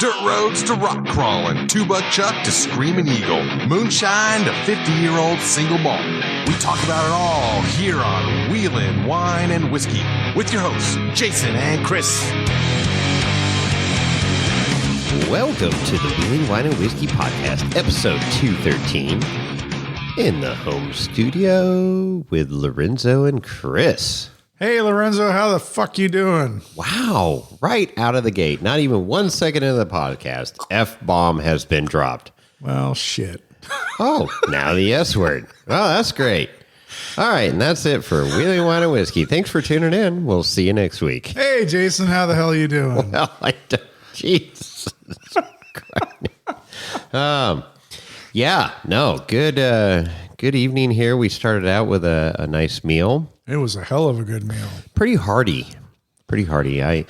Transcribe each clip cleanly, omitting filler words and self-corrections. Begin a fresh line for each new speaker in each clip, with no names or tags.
dirt roads to rock crawling, two-buck chuck to screaming eagle, moonshine to 50-year-old single malt. We talk about it all here on Wheelin' Wine and Whiskey with your hosts, Jason and Chris.
Welcome to the Wheelin' Wine and Whiskey Podcast, episode 213, in the home studio with Lorenzo and Chris.
Hey, Lorenzo, how the fuck you doing?
Wow, right out of the gate, not even 1 second into the podcast, F-bomb has been dropped.
Well, shit.
Oh, now the S word. Oh, that's great. All right, and that's it for Wheelin' Wine and Whiskey. Thanks for tuning in. We'll see you next week.
Hey, Jason, how the hell you doing?
Well, Jesus Christ. Yeah, no, good evening here. We started out with a nice meal.
It was a hell of a good meal.
Pretty hearty. It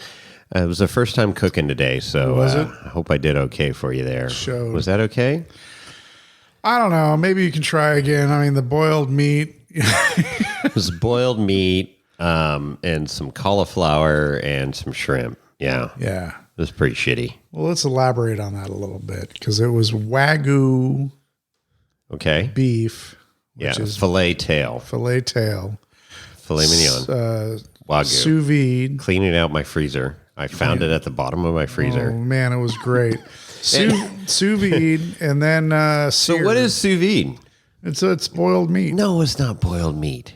was the first time cooking today, so
Was it?
I hope I did okay for you there.
Showed.
Was that okay?
I don't know. Maybe you can try again. I mean, the boiled meat.
It was boiled meat and some cauliflower and some shrimp. Yeah.
Yeah.
It was pretty shitty.
Well, let's elaborate on that a little bit because it was Wagyu
Okay.
beef, which
Yeah.
is
Filet tail.
filet tail,
Filet mignon. Wagyu.
sous vide.
Cleaning out my freezer. I found it at the bottom of my
Oh,
freezer.
man, it was great. Sous vide and then
So
seared.
what is sous vide?
It's boiled meat.
No, it's not boiled meat.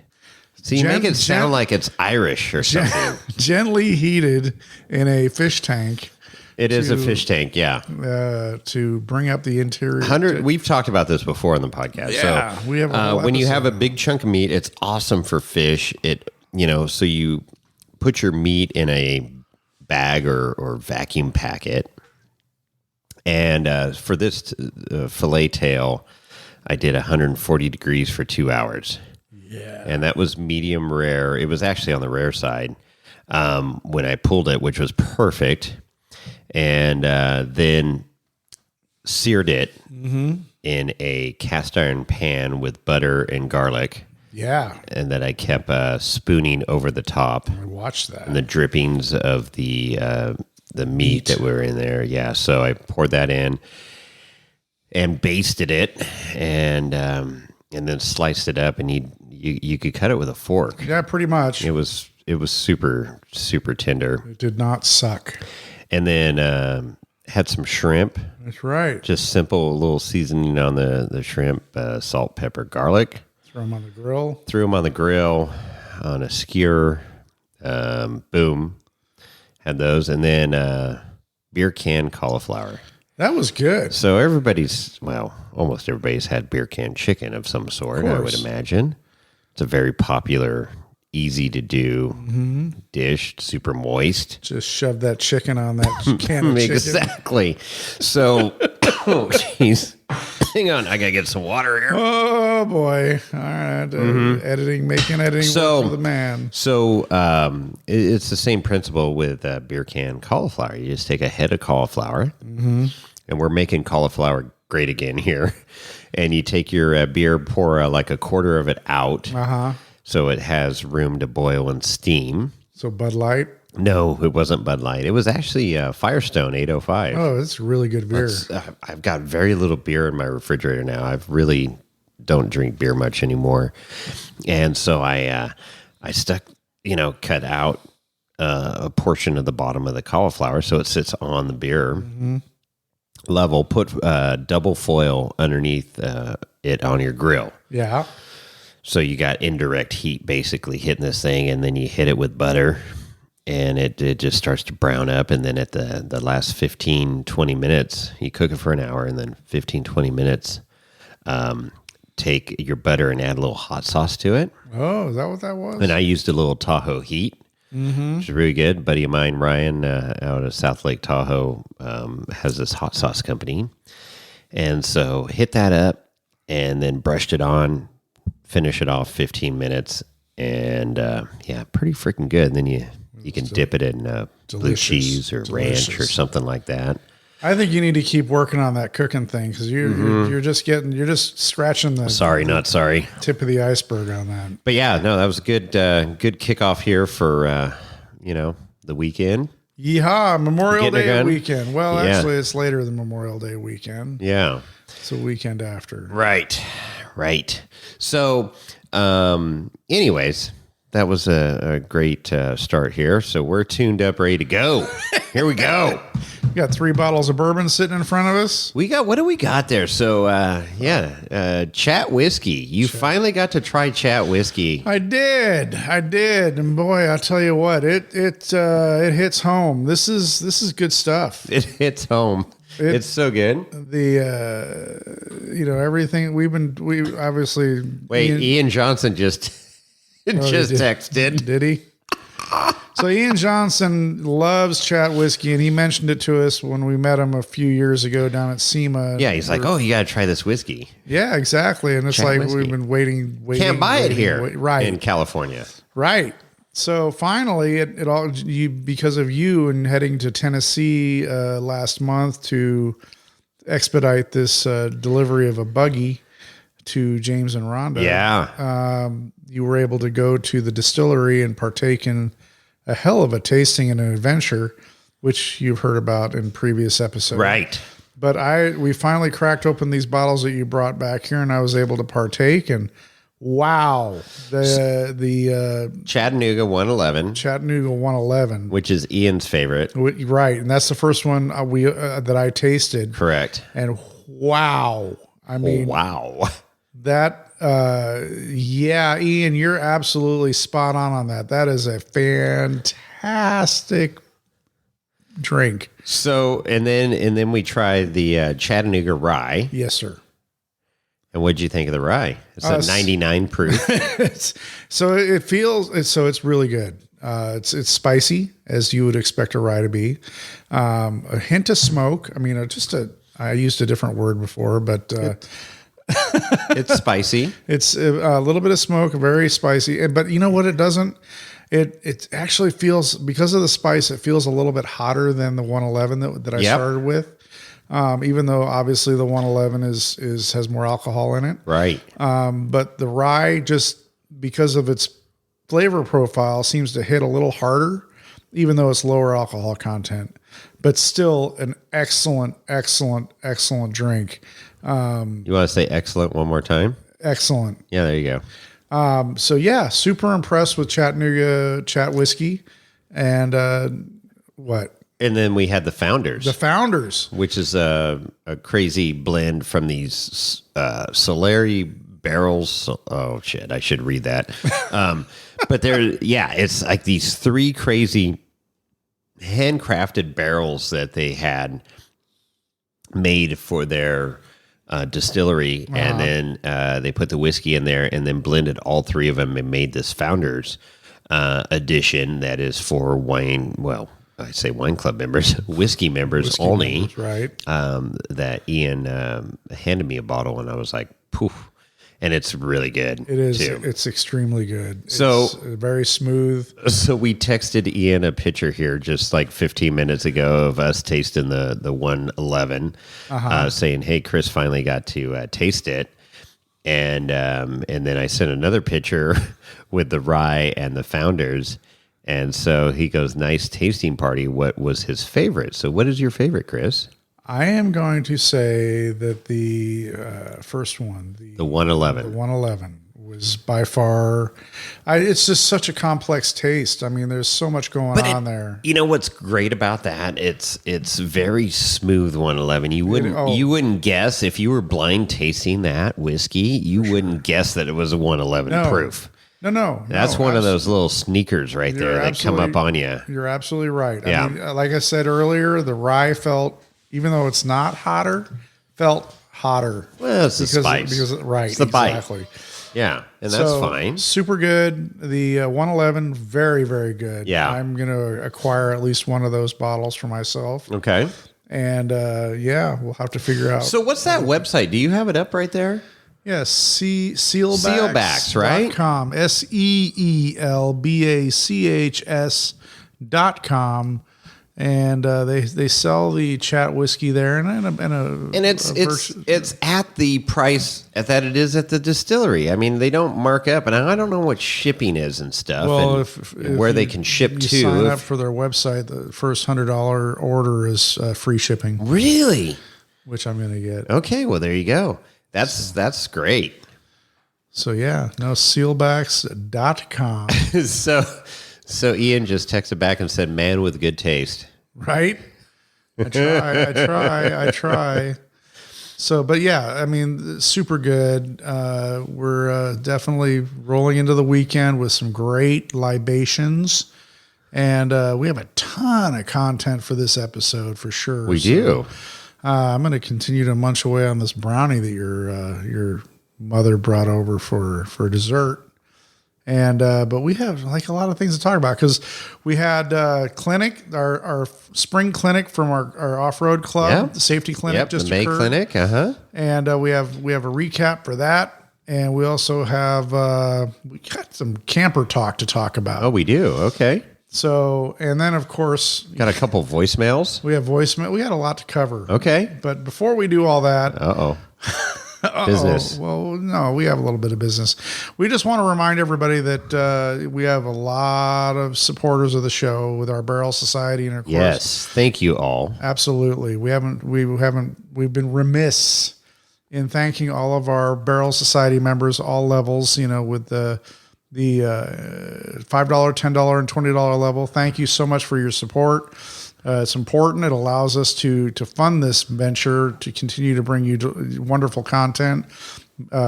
So you make it sound like it's Irish or something.
Gently heated in a fish tank
It is a fish tank, yeah.
to bring up the interior.
We've talked about this before on the podcast.
Yeah,
so
we have a whole
when you have a
episode.
big chunk of meat, it's awesome for fish. So you put your meat in a bag or vacuum pack it. And for this filet tail, I did 140 degrees for 2 hours.
Yeah.
And that was medium rare. It was actually on the rare side when I pulled it, which was perfect. And then seared it in a cast iron pan with butter and garlic.
Yeah.
And that I kept spooning over the top.
I watched that.
And the drippings of the meat that were in there. Yeah. So I poured that in and basted it and then sliced it up, and you could cut it with a fork.
Yeah, pretty much.
It was super, super tender.
It did not suck.
And then had some shrimp.
That's right.
Just simple little seasoning on the shrimp, salt, pepper, garlic.
Throw them on the grill.
Threw them on the grill on a skewer. Boom. Had those. And then beer can cauliflower.
That was good.
So almost everybody's had beer can chicken of some sort, I would imagine. It's a very popular, easy to do dish, super moist.
Just shove that chicken on that can of chicken.
Exactly. So, oh, jeez. Hang on, I got to get some water here.
Oh, boy. All right. Making editing work for the man.
So it's the same principle with beer can cauliflower. You just take a head of cauliflower, and we're making cauliflower great again here. And you take your beer, pour like a quarter of it out, so it has room to boil and steam.
So Bud Light?
No, it wasn't Bud Light. It was actually Firestone 805.
Oh, it's really good beer.
I've got very little beer in my refrigerator now. I really don't drink beer much anymore. And so I stuck, cut out a portion of the bottom of the cauliflower so it sits on the beer level. Put double foil underneath it on your grill.
Yeah.
So you got indirect heat basically hitting this thing, and then you hit it with butter. And it just starts to brown up. And then at the last 15, 20 minutes, you cook it for an hour. And then 15, 20 minutes, take your butter and add a little hot sauce to it.
Oh, is that what that was?
And I used a little Tahoe heat, which is really good. Buddy of mine, Ryan, out of South Lake Tahoe, has this hot sauce company. And so hit that up and then brushed it on, finish it off 15 minutes. And pretty freaking good. And then you can dip it in blue cheese or ranch or something like that.
I think you need to keep working on that cooking thing because you're just scratching the
Sorry, not sorry.
tip of the iceberg on that.
But yeah, no, that was a good kickoff here for the weekend.
Yeehaw, Memorial
Getting a
Day
gun?
weekend. Well,
Yeah.
actually, it's later than Memorial Day weekend.
Yeah.
It's a weekend after.
Right. So, anyways, that was a great start here. So we're tuned up, ready to go. Here we go.
We got 3 bottles of bourbon sitting in front of us.
What do we got there? So, Chat Whiskey. You finally got to try Chat Whiskey.
I did, and boy, I'll tell you what, it hits home. This is good stuff.
It hits home. It's so good.
Everything we obviously.
Wait, Ian Johnson just texted.
Did he? So Ian Johnson loves Chat Whiskey, and he mentioned it to us when we met him a few years ago down at SEMA.
Yeah, he's like, "Oh, you got to try this whiskey."
Yeah, exactly. And it's
Chat
like
whiskey.
we've been waiting.
Can't buy it here,
right?
in California,
right. So finally, it all because of you and heading to Tennessee last month to expedite this delivery of a buggy to James and Rhonda.
Yeah,
you were able to go to the distillery and partake in a hell of a tasting and an adventure, which you've heard about in previous episodes.
right.
But we finally cracked open these bottles that you brought back here, and I was able to partake. And wow, the
Chattanooga 111,
Chattanooga 111,
which is Ian's favorite.
Right, and that's the first one that I tasted.
Correct.
And wow, I mean,
wow.
that. Yeah, Ian, you're absolutely spot on that. That is a fantastic drink.
So, and then we tried the Chattanooga Rye.
Yes, sir.
And what'd you think of the rye? It's a 99 proof.
It's really good. It's spicy, as you would expect a rye to be. A hint of smoke. I mean, I used a different word before, but
it's spicy.
It's a little bit of smoke, very spicy. But you know what? It doesn't. It actually feels, because of the spice, it feels a little bit hotter than the 111 that I started with. Even though obviously the 111 has more alcohol in it.
Right.
But the rye, just because of its flavor profile, seems to hit a little harder, even though it's lower alcohol content. But still an excellent, excellent, excellent drink.
You want to say excellent one more time?
Excellent.
Yeah, there you go.
So yeah, super impressed with Chattanooga Chat Whiskey. And what?
And then we had the Founders.
The Founders.
Which is a crazy blend from these Solari barrels. Oh, shit. I should read that. But it's like these 3 crazy handcrafted barrels that they had made for their distillery. Uh-huh. And then they put the whiskey in there and then blended all 3 of them and made this Founders edition that is for wine. Well, I say wine club members, whiskey members only.
Members, right.
That Ian handed me a bottle, and I was like, poof. And it's really good.
It is.
Too.
It's extremely good.
So
it's very smooth.
So we texted Ian a picture here just like 15 minutes ago of us tasting the 111, saying, "Hey, Chris finally got to taste it." And then I sent another picture with the rye and the Founders. And so he goes, "Nice tasting party. What was his favorite?" So what is your favorite, Chris?
I am going to say that the first one, the
111.
The 111 was by far. It's just such a complex taste. I mean, there's so much going on there.
You know what's great about that? It's very smooth 111. You wouldn't guess if you were blind tasting that whiskey. You wouldn't guess that it was a 111 proof.
No.
That's one of those little sneakers right there that come up on you.
You're absolutely right.
Yeah.
I mean, like I said earlier, the rye felt, even though it's not hotter, felt hotter.
Well, it's the spice.
Right,
it's the
exactly.
bite. Yeah, and that's fine.
Super good. The 111, very, very good.
Yeah.
I'm going to acquire at least one of those bottles for myself.
Okay.
And we'll have to figure out.
So what's that website? Do you have it up right there?
Yes,
Sealbacks, right?
.com, SEELBACHS.com. And they sell the chat whiskey there,
and it's at the price that it is at the distillery. I mean, they don't mark up, and I don't know what shipping is and stuff.
Well,
and where they can ship
you
to.
Sign up for their website. The first $100 order is free shipping.
Really?
Which I'm going to get.
Okay, well there you go. That's great.
So yeah, no sealbacks.com.
So Ian just texted back and said, "Man with good taste."
Right? I try. So, but yeah, I mean, super good. We're definitely rolling into the weekend with some great libations. And we have a ton of content for this episode for sure.
We do.
I'm going to continue to munch away on this brownie that your mother brought over for dessert. And but we have like a lot of things to talk about because we had clinic, our spring clinic from our off-road club, the safety clinic just
the May
occurred.
clinic,
And we have a recap for that, and we also have we got some camper talk to talk about.
Oh, we do. Okay.
So, and then of course
got a couple voicemails.
We have voicemail. We got a lot to cover.
Okay.
But before we do all that,
business.
Well, no, we have a little bit of business. We just want to remind everybody that we have a lot of supporters of the show with our Barrel Society, and of course,
yes, thank you all.
Absolutely, we've been remiss in thanking all of our Barrel Society members, all levels. You know, with the $5, $10, and $20 level. Thank you so much for your support. It's important. It allows us to fund this venture, to continue to bring you wonderful content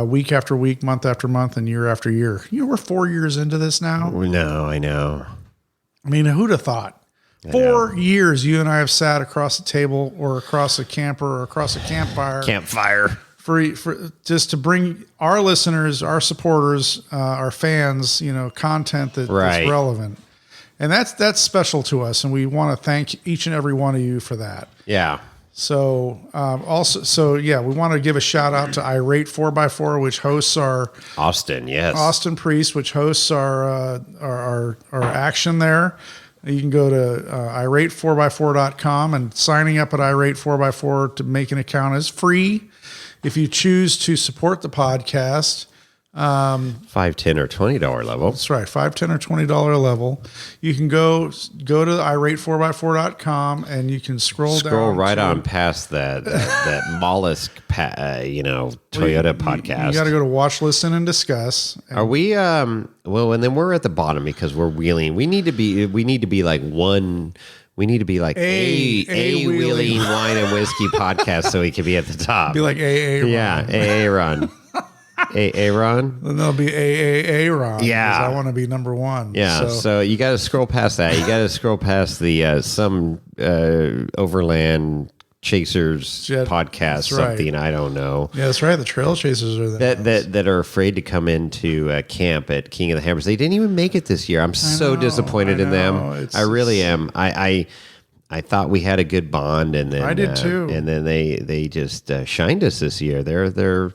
week after week, month after month, and year after year. You know, we're 4 years into this now.
No, I know.
I mean, who'd have thought? 4 years you and I have sat across a table or across a camper or across a campfire. For just to bring our listeners, our supporters, our fans, you know, content that's relevant. And that's special to us, and we want to thank each and every one of you for that.
Yeah.
So we want to give a shout out to Irate 4x4, which hosts our Austin Priest, which hosts our action there. You can go to irate4x4.com, and signing up at Irate 4x4 to make an account is free. If you choose to support the podcast,
$5, $10, or $20 level.
That's right, $5, $10, or $20 level. You can go to irate4x4.com, and you can scroll
right on past that mollusk, Toyota podcast.
You got to go to Watch, Listen, and Discuss.
Are we? Well, and then we're at the bottom because we're wheeling. We need to be like one. We need to be like a wheeling wine and whiskey podcast, so we can be at the top.
Be like AA.
Yeah, AA Ron. Aaron?
Then there'll be Aaron.
Yeah.
I want to be number one.
Yeah. So you got to scroll past that. You got to scroll past the some Overland Chasers podcast, something I don't know.
Yeah, that's right. The Trail Chasers are
that are afraid to come into camp at King of the Hammers. They didn't even make it this year. I'm so disappointed in them. I really am. I thought we had a good bond, and then
I did too.
And then they just shined us this year. They're big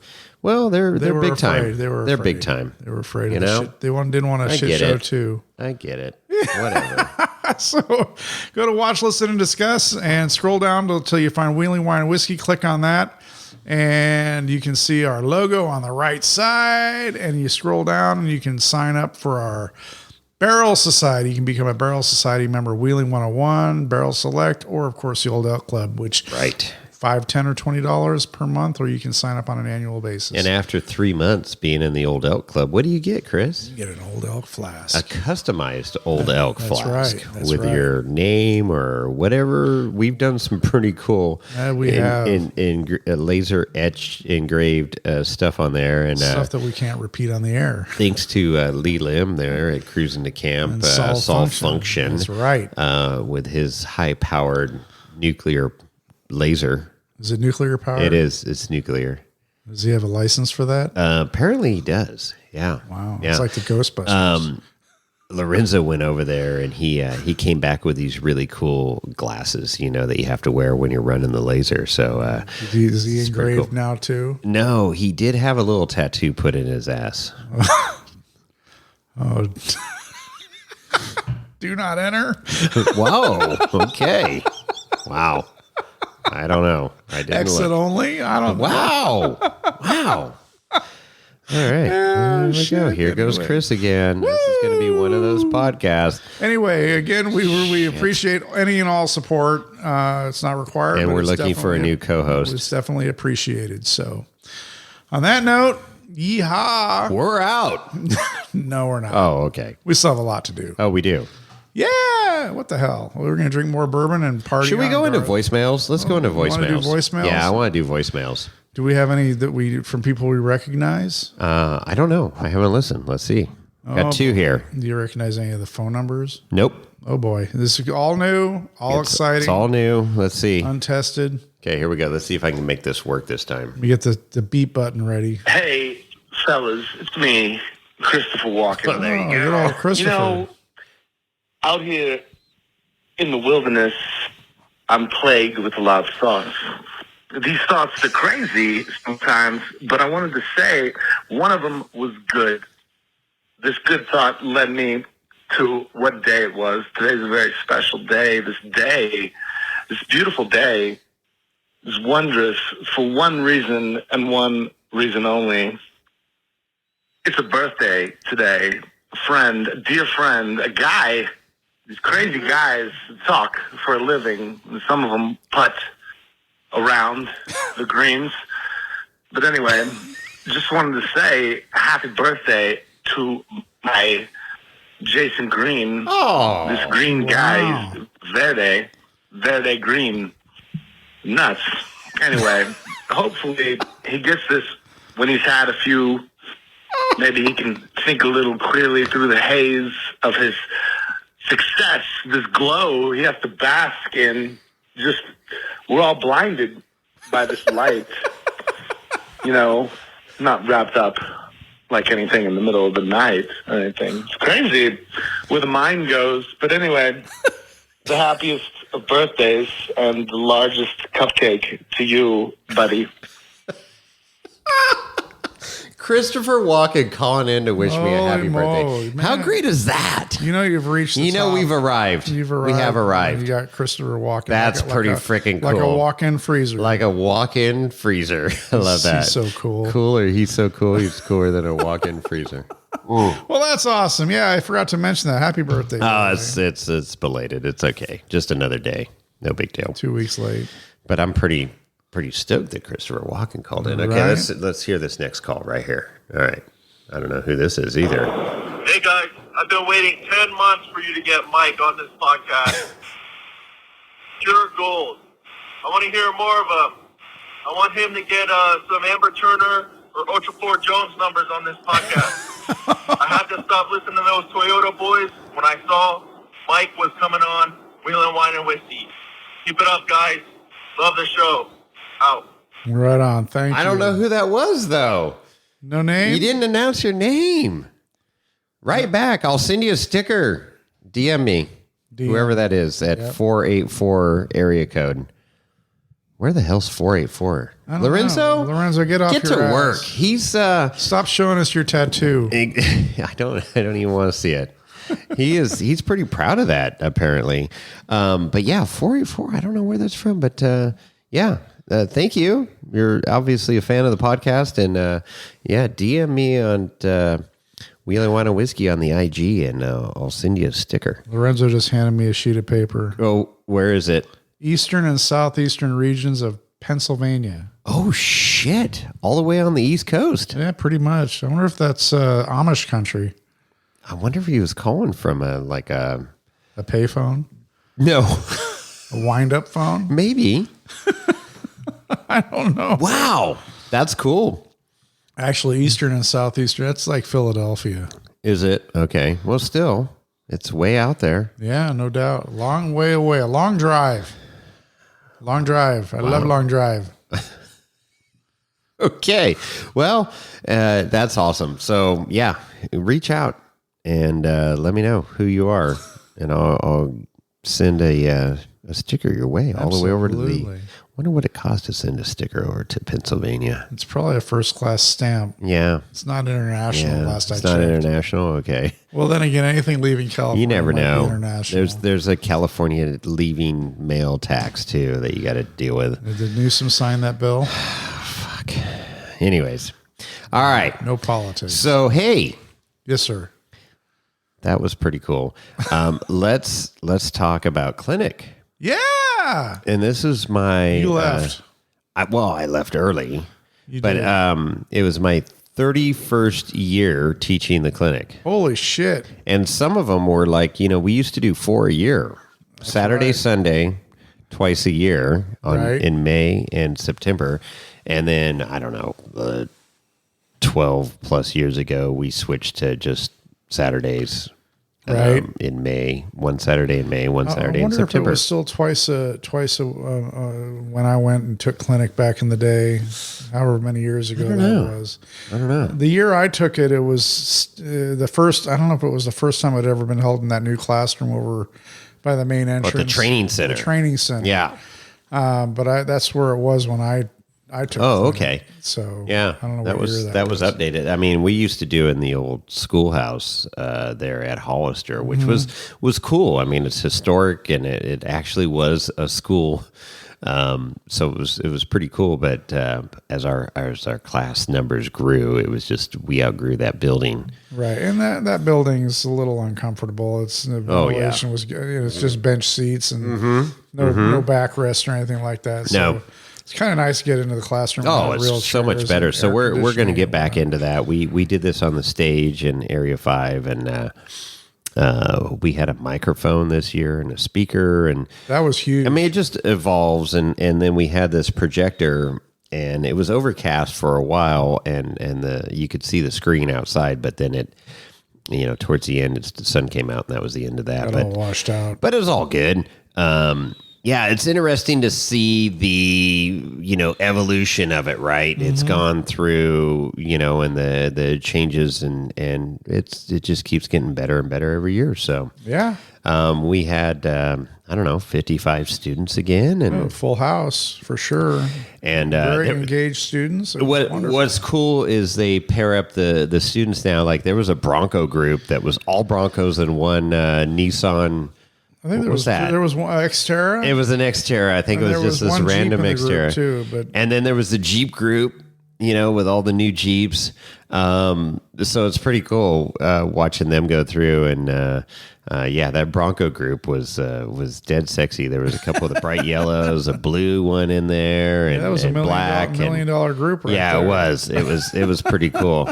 time. They're big time.
They were afraid
of
the shit. They didn't want a shit show too.
I get it. Whatever.
So go to Watch, Listen, and Discuss, and scroll down until you find Wheeling Wine and Whiskey. Click on that, and you can see our logo on the right side. And you scroll down, and you can sign up for our Barrel Society. You can become a Barrel Society member. Wheeling 101, Barrel Select, or of course the Old Elk Club, which $5, $10, or $20 per month, or you can sign up on an annual basis.
And after 3 months being in the Old Elk Club, what do you get, Chris?
You get an Old Elk flask.
A customized Old Elk flask.
That's
with your name or whatever. We've done some pretty cool laser etched engraved stuff on there. And
stuff that we can't repeat on the air.
Thanks to Lee Lim there at Cruising to Camp. Solve Function.
That's right.
With his high-powered nuclear laser.
Is it nuclear powered?
It is. It's nuclear.
Does he have a license for that?
Apparently he does. Yeah.
Wow.
Yeah.
It's like the Ghostbusters.
Lorenzo went over there, and he came back with these really cool glasses, that you have to wear when you're running the laser. So
is he engraved cool now too?
No, he did have a little tattoo put in his ass.
Oh. Do not enter.
Whoa. Okay. Wow. I don't know. I didn't
Exit
look.
only. I don't.
Wow. Wow. All right. Here we go. Here goes Chris again. This is going to be one of those podcasts.
Anyway, again, we appreciate any and all support. It's not required,
And
but
we're
it's
looking for a new co-host.
It's definitely appreciated. So, on that note, yeehaw.
We're out.
No, we're not.
Oh, okay.
We still have a lot to do.
Oh, we do.
Yeah. What the hell? We're going to drink more bourbon and party.
Should we go into voicemails? Let's go into
you wanna
voicemails.
do voicemails?
Yeah, I want to do voicemails.
Do we have any that from people we recognize?
I don't know. I haven't listened. Let's see. Got two here.
Do you recognize any of the phone numbers?
Nope.
Oh boy. This is all new, exciting.
It's all new. Let's see.
Untested.
Okay, here we go. Let's see if I can make this work this time.
We get the beep button ready.
Hey, fellas, it's me, Christopher Walken.
Oh, there you go. Good old Christopher.
You know, out here in the wilderness, I'm plagued with a lot of thoughts. These thoughts are crazy sometimes, but I wanted to say one of them was good. This good thought led me to what day it was. Today's a very special day. This beautiful day, is wondrous for one reason and one reason only. It's a birthday today. A dear friend, a guy, these crazy guys talk for a living. Some of them putt around the greens. But anyway, just wanted to say happy birthday to my Jason Green.
Oh,
this green guy, Verde Green. Nuts. Anyway, hopefully he gets this when he's had a few. Maybe he can think a little clearly through the haze of his success, this glow he has to bask in. We're all blinded by this light, not wrapped up like anything in the middle of the night or anything. It's crazy where the mind goes. But anyway, the happiest of birthdays and the largest cupcake to you, buddy.
Christopher Walken calling in to wish me a happy birthday.
Man.
How great is that?
You've reached the top.
We've arrived. We have arrived.
You got Christopher Walken.
That's pretty freaking cool.
Like a walk-in freezer.
Like a walk-in freezer. I love that.
He's so cool.
Cooler. He's so cool. He's cooler than a walk-in freezer. Ooh.
Well, that's awesome. Yeah, I forgot to mention that. Happy birthday.
Oh, it's belated. It's okay. Just another day. No big deal.
2 weeks late.
But I'm pretty stoked that Christopher Walken called in. Okay,
right.
let's hear this next call right here. All right. I don't know who this is either.
Hey guys, I've been waiting 10 months for you to get Mike on this podcast. Pure gold. I want to hear more of him. I want him to get some Amber Turner or Ochafor Jones numbers on this podcast. I had to stop listening to those Toyota boys when I saw Mike was coming on Wheelin' Wine and Whiskey. Keep it up, guys. Love the show. Out.
Right on. Thank you.
I don't know who that was, though.
No name?
You didn't announce your name. Right back. I'll send you a sticker. DM me. Whoever that is at 484 area code. Where the hell's 484? Lorenzo?
Lorenzo, get off
Get
your
to
ass.
work. He's
Stop showing us your tattoo.
I don't even want to see it. He's pretty proud of that, apparently. But yeah, 484. I don't know where that's from, but yeah. Thank you. You're obviously a fan of the podcast, and DM me on Wheelin' Wine and Whiskey on the IG, and I'll send you a sticker.
Lorenzo just handed me a sheet of paper.
Oh, where is it?
Eastern and southeastern regions of Pennsylvania.
Oh shit! All the way on the East Coast.
Yeah, pretty much. I wonder if that's Amish country.
I wonder if he was calling from a
payphone.
No,
a wind-up phone.
Maybe.
I don't know.
Wow, that's cool.
Actually, eastern and southeastern, that's like Philadelphia.
Is it? Okay. Well, still, it's way out there.
Yeah, no doubt. Long way away. A long drive. Long drive. I love long drive.
Okay. Well, that's awesome. So, yeah, reach out and let me know who you are, and I'll send a a sticker your way all the way over to the.
Absolutely.
Wonder what it cost to send a sticker over to Pennsylvania.
It's probably a first class stamp.
Yeah.
It's not international.
Yeah,
Last I
it's
checked.
not international. Okay.
Well, then again, anything leaving California,
You never
might be
know.
International.
There's a California leaving mail tax too that you got to deal with.
Did Newsom sign that bill?
Fuck. Anyways, all right.
No politics.
So hey,
Yes, sir.
that was pretty cool. Let's talk about clinic.
Yeah.
And this is my.
You left.
I left early, but
did.
it was my 31st year teaching the clinic.
Holy shit.
And some of them were like, we used to do 4 a year, Saturday,
right.
Sunday, twice a year
Right.
in May and September. And then, I don't know, 12 plus years ago, we switched to just Saturdays.
Right.
In May, one Saturday in May, one Saturday
I
in
wonder if it
September.
was still twice when I went and took clinic back in the day, however many years ago that was.
I don't know.
The year I took it, it was the first. I don't know if it was the first time it ever been held in that new classroom over by the main entrance,
the training center.
The training center.
Yeah.
But that's where it was when I took.
Oh,
clinic.
okay.
So
Yeah,
I don't know
that
what
was
year
that was updated. I mean, we used to do in the old schoolhouse there at Hollister, which was cool. I mean, it's historic, and it actually was a school. So it was pretty cool. But as our class numbers grew, it was just we outgrew that building.
Right, and that building's a little uncomfortable. It's the ventilation was good. It's just bench seats and no backrest or anything like that. So
No.
it's kind of nice to get into the classroom.
Oh,
with
it's
real
so much
chairs
better.
and
So
air
we're going to
conditioning
get back
and
into that. We did this on the stage in Area 5, and we had a microphone this year and a speaker, and
that was huge.
I mean, it just evolves, and then we had this projector, and it was overcast for a while, and you could see the screen outside, but then it, towards the end, the sun came out, and that was the end of that.
got all washed out.
But it was all good. Yeah, it's interesting to see the, evolution of it, right? It's gone through, and the changes, and it just keeps getting better and better every year. So
Yeah,
we had, 55 students again, and
full house for sure.
and
Very
there-
engaged students. It was wonderful.
what's cool is they pair up the students now. Like there was a Bronco group that was all Broncos and one Nissan.
I think
what was that?
There was one Xterra.
It was an Xterra. I think
And
it was
there
just
was
this
one Jeep
random
in the group,
Xterra
too, but-
and then there was the Jeep group, with all the new Jeeps. So it's pretty cool watching them go through. And that Bronco group was dead sexy. There was a couple of the bright yellows, a blue one in there, and
that was
and
a
black.
million dollar group. Right there.
It was. It was pretty cool.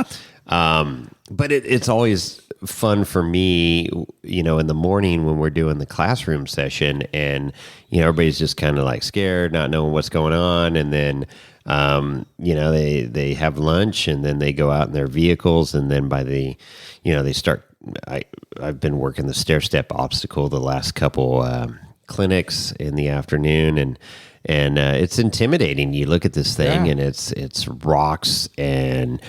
But it's always fun for me, in the morning when we're doing the classroom session, and everybody's just kind of like scared, not knowing what's going on, and then they have lunch, and then they go out in their vehicles, and then by the they start. I've been working the stair step obstacle the last couple clinics in the afternoon, and it's intimidating. You look at this thing,
Yeah.
and it's rocks and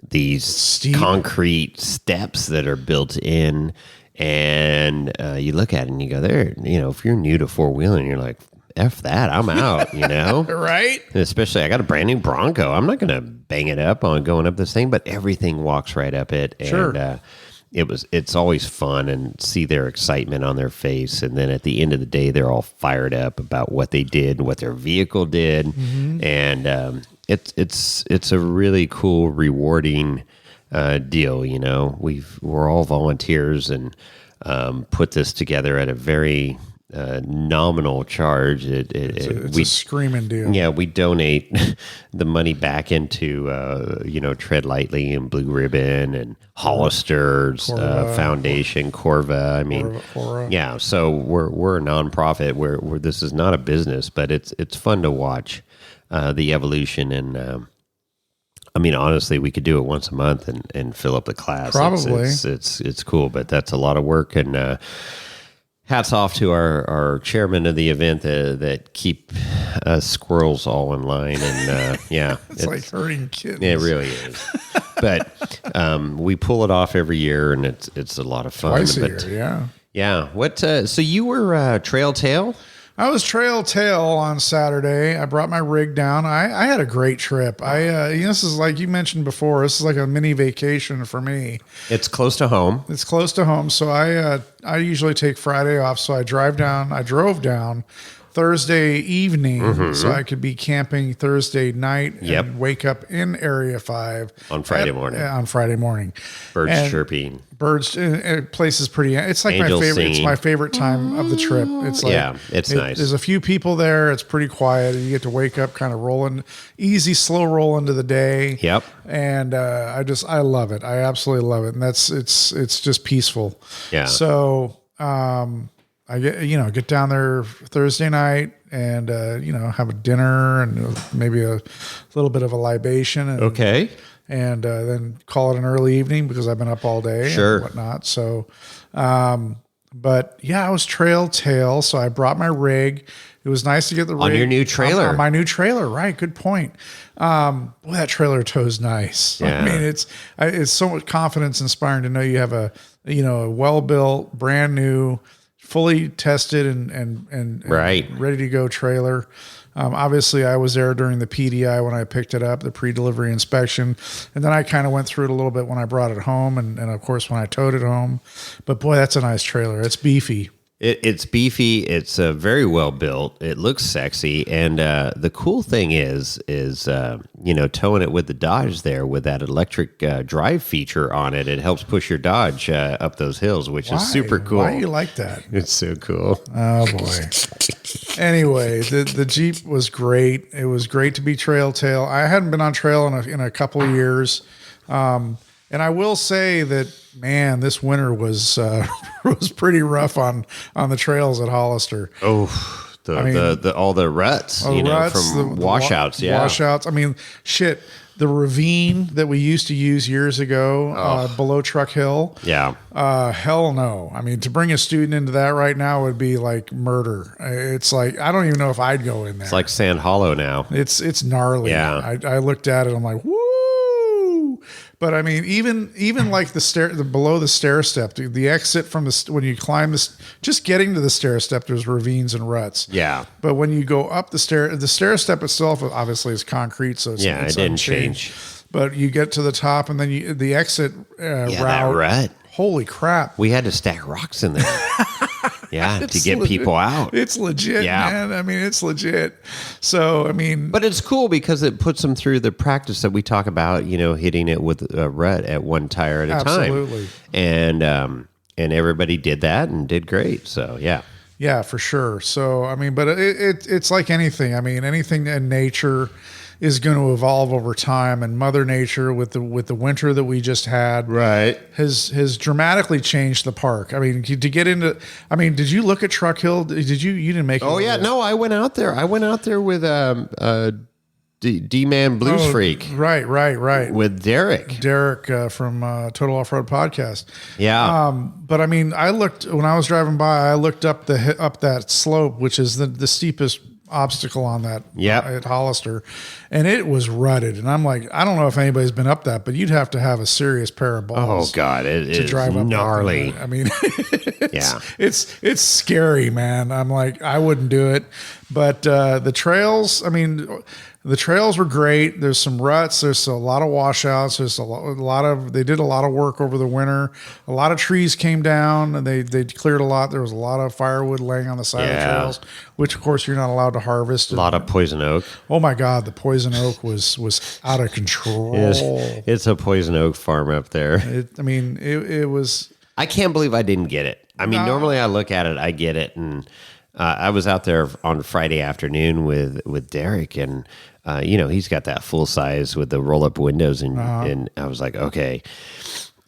these
Steep.
concrete steps that are built in, and you look at it and you go, there, if you're new to four-wheeling, you're like, F that, I'm out,
Right.
And especially I got a brand new Bronco. I'm not going to bang it up on going up this thing, but everything walks right up it. And
Sure.
it's always fun, and see their excitement on their face. And then at the end of the day, they're all fired up about what they did, what their vehicle did. And it's a really cool, rewarding deal. We're all volunteers, and put this together at a very nominal charge.
It's a screaming deal.
Yeah, we donate the money back into Tread Lightly and Blue Ribbon and Hollister's Foundation, Corva. I mean,
Corva.
yeah. So we're a nonprofit where this is not a business, but it's fun to watch the evolution. And I mean, honestly, we could do it once a month and fill up the class.
Probably.
It's cool, but that's a lot of work. And hats off to our chairman of the event that keep squirrels all in line. And
It's like herding kittens.
it really is. But we pull it off every year, and it's a lot of fun.
Twice a
But,
year, yeah.
yeah. What? So you were Trail Tail?
I was trail tail on Saturday. I brought my rig down. I had a great trip. This is like you mentioned before. This is like a mini vacation for me.
It's close to home.
It's close to home, so I usually take Friday off. So I drove down Thursday evening, so I could be camping Thursday night and wake up in Area 5
on Friday morning.
Birds
chirping.
Place is pretty. It's like
Angels
my favorite.
singing.
It's my favorite time of the trip. It's like
it's nice.
There's a few people there. It's pretty quiet. You get to wake up, kind of rolling, slow roll into the day.
Yep.
And I love it. I absolutely love it. And it's just peaceful.
Yeah.
So I get down there Thursday night and have a dinner and maybe a little bit of a libation. And, And then call it an early evening because I've been up all day and whatnot. So, but yeah, I was trail tail. So I brought my rig. It was nice to get the rig
on your new trailer.
On my new trailer, right? Good point. Boy, that trailer tow's nice.
Yeah.
I mean, it's so much confidence inspiring to know you have a well built, brand new, fully tested and ready to go trailer. Obviously, I was there during the PDI when I picked it up, the pre-delivery inspection. And then I kind of went through it a little bit when I brought it home and of course, when I towed it home. But boy, that's a nice trailer. It's beefy.
It's beefy. It's very well built. It looks sexy. And the cool thing is towing it with the Dodge there with that electric drive feature on it. It helps push your Dodge up those hills, which is super cool.
Why do you like that?
It's so cool.
Oh, boy. Anyway, the Jeep was great. It was great to be trail tail. I hadn't been on trail in a couple of years. And I will say that, man, this winter was pretty rough on the trails at Hollister.
Oh, all the ruts, from washouts.
Washouts. I mean, shit. The ravine that we used to use years ago below Truck Hill.
Yeah.
Hell no. I mean, to bring a student into that right now would be like murder. It's like, I don't even know if I'd go in there.
It's like Sand Hollow now.
It's gnarly.
Yeah.
I looked at it. I'm like, woo. But I mean, even like below the stair step, the exit from when you climb this, just getting to the stair step, there's ravines and ruts.
Yeah.
But when you go up the stair step itself obviously is concrete, so it's
it didn't change.
But you get to the top, and then the exit route.
That rut.
Holy crap!
We had to stack rocks in there. To get people out.
It's legit, man. I mean, it's legit. So, I mean...
But it's cool because it puts them through the practice that we talk about, hitting it with a rut at one tire at a time.
Absolutely.
And everybody did that and did great. So, yeah.
Yeah, for sure. So, I mean, but it's like anything. I mean, anything in nature is going to evolve over time, and Mother Nature with the winter that we just had has dramatically changed the park. I mean, to get into, I mean, did you look at Truck Hill? You didn't make it?
Oh yeah, no, I went out there. I went out there with D-Man Blues Freak.
Right.
With Derek
from Total Off-Road Podcast.
Yeah.
But I mean, when I was driving by, I looked up that slope, which is the steepest obstacle on that at Hollister, and it was rutted. And I'm like, I don't know if anybody's been up that, but you'd have to have a serious pair of balls.
Oh God, it is
drive up
gnarly.
I mean, it's scary, man. I'm like, I wouldn't do it. But the trails, I mean, the trails were great. There's some ruts. There's a lot of washouts. There's they did a lot of work over the winter. A lot of trees came down and they cleared a lot. There was a lot of firewood laying on the side of the trails, which of course you're not allowed to harvest.
A lot of poison oak.
Oh my God. The poison oak was out of control.
It's a poison oak farm up there.
It was.
I can't believe I didn't get it. I mean, normally I look at it, I get it. And I was out there on Friday afternoon with Derek, and he's got that full size with the roll up windows, and I was like, okay.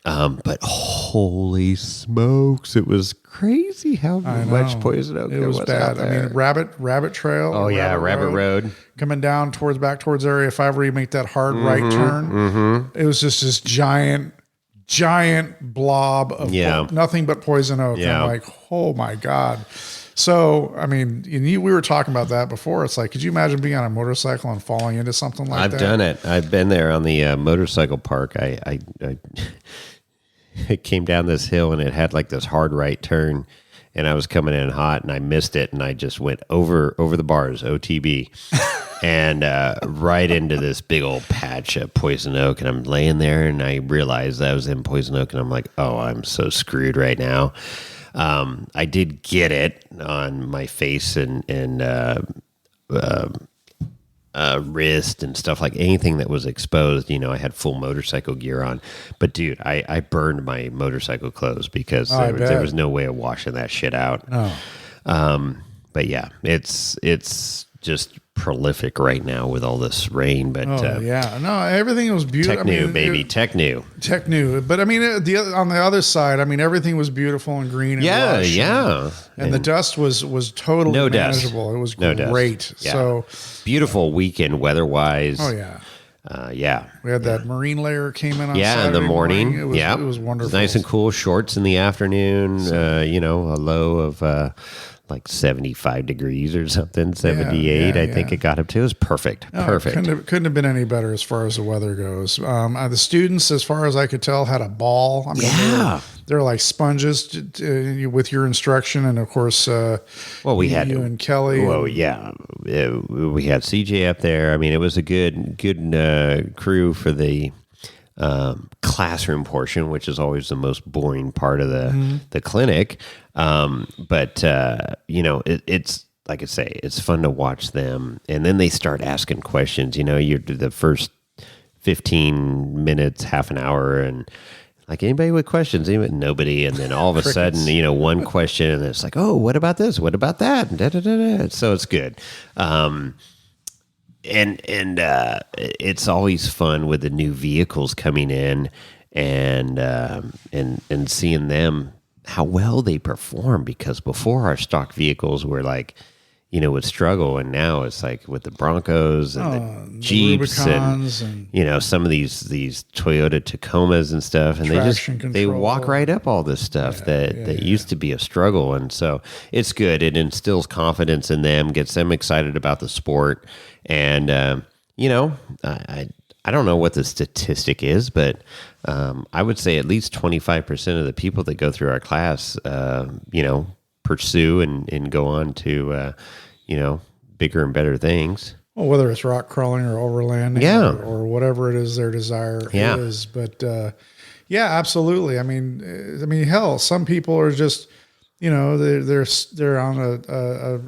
But holy smokes, it was crazy how much poison oak there was
bad.
out there.
I mean, Rabbit Trail.
Oh yeah, Rabbit Road.
Coming down back towards Area 5 where you make that hard right turn. Mm-hmm. It was just this giant blob of nothing but poison oak. Yeah. I'm like, oh my God. So, I mean, we were talking about that before. It's like, could you imagine being on a motorcycle and falling into something like that?
I've done it. I've been there on the motorcycle park. I came down this hill and it had like this hard right turn, and I was coming in hot, and I missed it, and I just went over the bars, OTB, and right into this big old patch of poison oak, and I'm laying there, and I realized I was in poison oak, and I'm like, oh, I'm so screwed right now. I did get it on my face and wrist and stuff, like anything that was exposed. I had full motorcycle gear on, but dude, I burned my motorcycle clothes because there was no way of washing that shit out. But yeah, it's just prolific right now with all this rain. But
everything was beautiful.
Tech new.
But I mean, on the other side, I mean, everything was beautiful and green. And lush, and the dust was totally manageable. It was great.
Yeah.
So
beautiful weekend weather-wise.
Oh yeah.
We
had that marine layer came in on
Saturday
in the morning.
It
was wonderful.
It was nice and cool. Shorts in the afternoon. A low of like 75 degrees or something, 78. I think it got up to. It was perfect. Perfect.
Couldn't have been any better as far as the weather goes. The students, as far as I could tell, had a ball. I mean, they're like sponges with your instruction, and of course, we had you and Kelly.
Well, we had CJ up there. I mean, it was a good crew for the classroom portion, which is always the most boring part of the clinic. But it's like I say, it's fun to watch them, and then they start asking questions. You're the first 15 minutes, half an hour, and like, anybody with questions? Nobody. And then all of a sudden, one question, and it's like, oh, what about this? What about that? And da-da-da-da. So it's good. And it's always fun with the new vehicles coming in and seeing them, how well they perform, because before our stock vehicles were like, would struggle, and now it's like with the Broncos and the Jeeps and some of these Toyota Tacomas and stuff, and they walk right up all this stuff that used to be a struggle. And so it's good. It instills confidence in them, gets them excited about the sport. And I don't know what the statistic is, but I would say at least 25% of the people that go through our class pursue and go on to bigger and better things.
Well, whether it's rock crawling or overlanding or whatever it is their desire is. But absolutely. I mean, hell, some people are just, they're on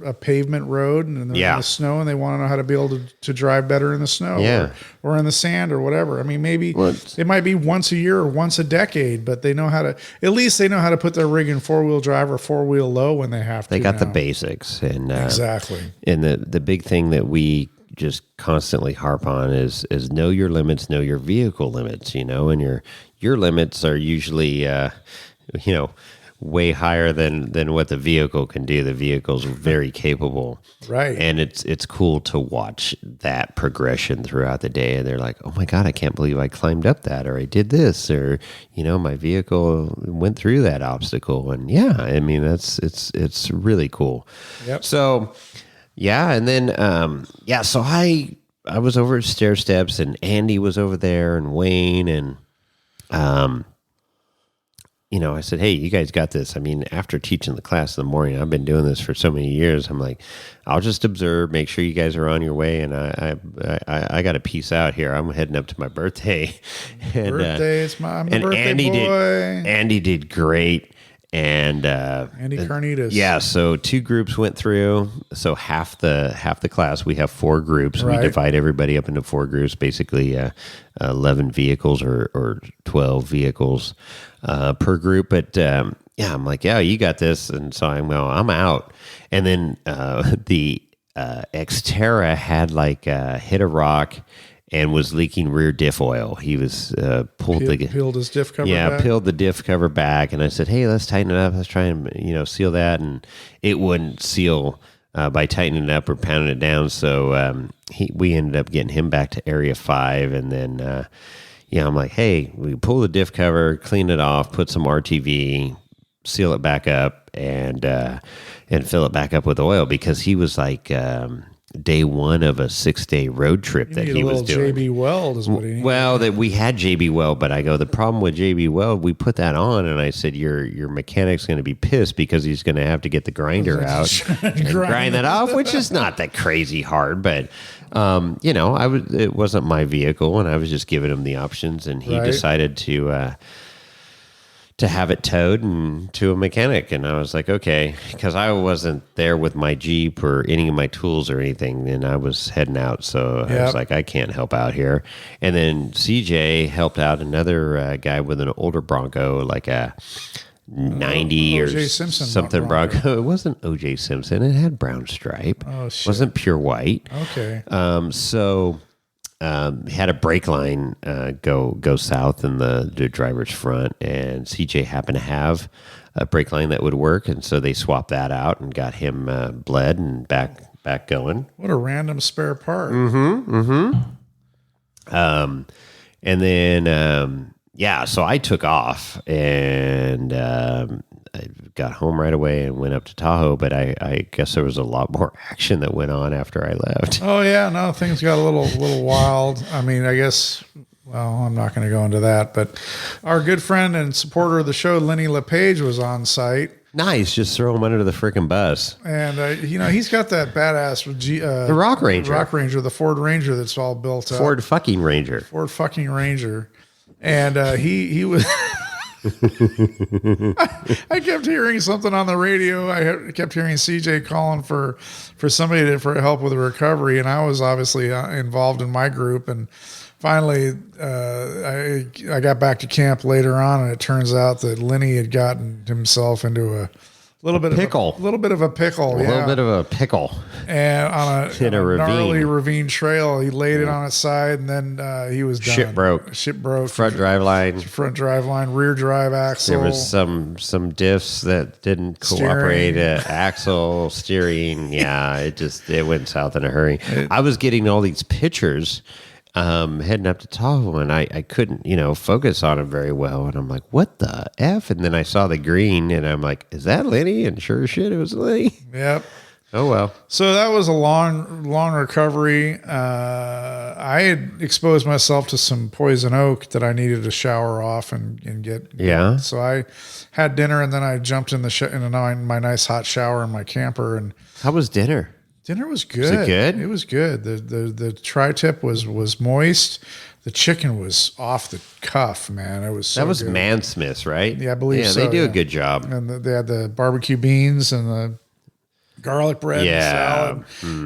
a pavement road and they're in the snow, and they want to know how to be able to drive better in the snow or in the sand or whatever. I mean, maybe it might be once a year or once a decade, but they know how to, at least they know how to put their rig in 4-wheel drive or 4-wheel low when they have to.
They got the basics. And
exactly.
And the big thing that we just constantly harp on is know your limits, know your vehicle limits, and your limits are usually, way higher than what the vehicle can do. The vehicle's very capable.
Right.
And it's cool to watch that progression throughout the day. And they're like, oh my God, I can't believe I climbed up that, or I did this, or, my vehicle went through that obstacle. And it's really cool.
Yep.
So, and then, so I was over at Stair Steps, and Andy was over there, and Wayne, and, I said, hey, you guys got this. I mean, after teaching the class in the morning, I've been doing this for so many years. I'm like, I'll just observe, make sure you guys are on your way. And I got to peace out here. I'm heading up to my birthday. I'm the birthday boy. Andy did great. And
Andy Carnitas.
Yeah, so 2 groups went through. So half the class, we have 4 groups. Right. We divide everybody up into 4 groups, basically 11 vehicles or 12 vehicles per group. But I'm like, yeah, you got this. And so I'm out. And then the Xterra had hit a rock and was leaking rear diff oil. He was
peeled his diff cover back?
Yeah, peeled the diff cover back. And I said, hey, let's tighten it up. Let's try and seal that. And it wouldn't seal by tightening it up or pounding it down. So we ended up getting him back to Area 5. And then, I'm like, hey, we pull the diff cover, clean it off, put some RTV, seal it back up, and fill it back up with oil, because he was like... day one of a 6-day road trip that he was doing.
JB Weld is what he needed.
Well, that we had JB Weld, but I go, the problem with JB Weld, we put that on, and I said, your mechanic's going to be pissed because he's going to have to get the grinder out and grind that off, which is not that crazy hard, but it wasn't my vehicle, and I was just giving him the options, and he decided to have it towed and to a mechanic. And I was like, okay, because I wasn't there with my Jeep or any of my tools or anything, and I was heading out. So I was like, I can't help out here. And then CJ helped out another guy with an older Bronco, like a 90 or
Simpson
something Bronco. It wasn't OJ Simpson. It had brown stripe.
Oh, shit.
It wasn't pure white.
Okay.
Had a brake line go south in the driver's front, and CJ happened to have a brake line that would work, and so they swapped that out and got him bled and back going.
What a random spare part.
And then so I took off and I got home right away and went up to Tahoe, but I guess there was a lot more action that went on after I left.
Oh yeah, no, things got a little wild. I mean, I guess, well, I'm not going to go into that, but our good friend and supporter of the show, Lenny LePage, was on site.
Nice, just throw him under the freaking bus.
And he's got that badass
the Rock Ranger,
the Ford Ranger that's all built up.
Ford fucking Ranger,
and he was. I kept hearing something on the radio. I kept hearing CJ calling for somebody for help with the recovery, and I was obviously involved in my group. And finally, I got back to camp later on, and it turns out that Lenny had gotten himself into a little bit of a pickle. And on a gnarly ravine trail, he laid it on its side, and then he was done. Shit broke.
Front drive line,
rear drive axle.
There was some diffs that didn't cooperate. Axle, steering. Yeah, it went south in a hurry. I was getting all these pictures heading up to Tahoe, and I couldn't, focus on it very well. And I'm like, what the F? And then I saw the green, and I'm like, is that Lenny? And sure as shit, it was Lenny.
Yep.
Oh, well.
So that was a long recovery. I had exposed myself to some poison oak that I needed to shower off and get.
Yeah.
So I had dinner, and then I jumped in my nice hot shower in my camper. And
how was dinner?
Dinner was good.
Was it good?
It was good. The tri-tip was moist. The chicken was off the cuff, man. It was so
that was
good.
Man Smith's, right?
Yeah, I believe so.
Yeah, they do a good job.
And they had the barbecue beans and the garlic bread and salad.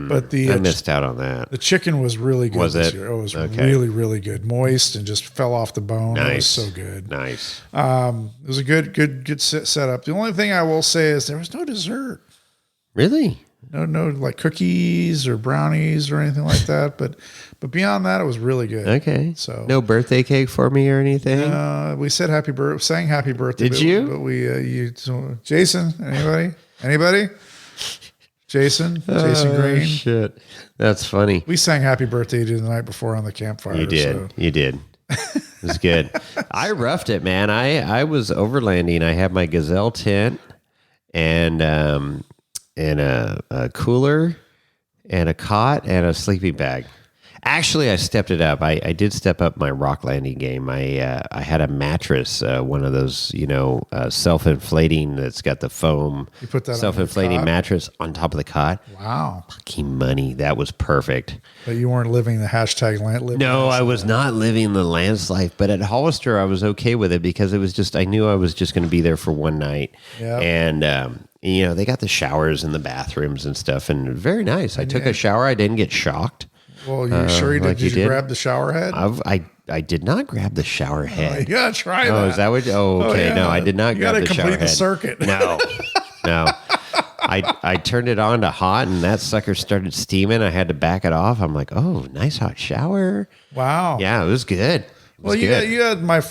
But
I missed out on that.
The chicken was really good.
Was it?
It was really, really good. Moist and just fell off the bone.
Nice.
It was so good.
Nice.
It was a good setup. The only thing I will say is there was no dessert.
Really?
No, like cookies or brownies or anything like that. But beyond that, it was really good.
Okay.
So
no birthday cake for me or anything.
We said sang happy birthday.
Did you?
But Jason, anybody? Jason Green.
Shit, that's funny.
We sang happy birthday to the night before on the campfire.
You did. It was good. I roughed it, man. I was overlanding. I had my Gazelle tent and a cooler and a cot and a sleeping bag. Actually, I stepped it up. I did step up my rock landing game. I had a mattress, one of those, self-inflating that's got the foam.
You put that
self-inflating mattress on top of the cot.
Wow.
Fucking money. That was perfect.
But you weren't living the hashtag land.
No, I was not living the Lance life. But at Hollister, I was okay with it because it was just, I knew I was just going to be there for one night.
Yeah.
And, they got the showers and the bathrooms and stuff, and very nice. I took a shower. I didn't get shocked.
Well, you sure you did? Did you grab the shower head?
I did not grab the shower head.
You gotta try that.
Oh, is that what? Oh, okay. Yeah. No, I did not grab the shower head.
You gotta complete the
circuit. No. I turned it on to hot, and that sucker started steaming. I had to back it off. I'm like, oh, nice hot shower.
Wow.
Yeah, it was good.
Well, you had my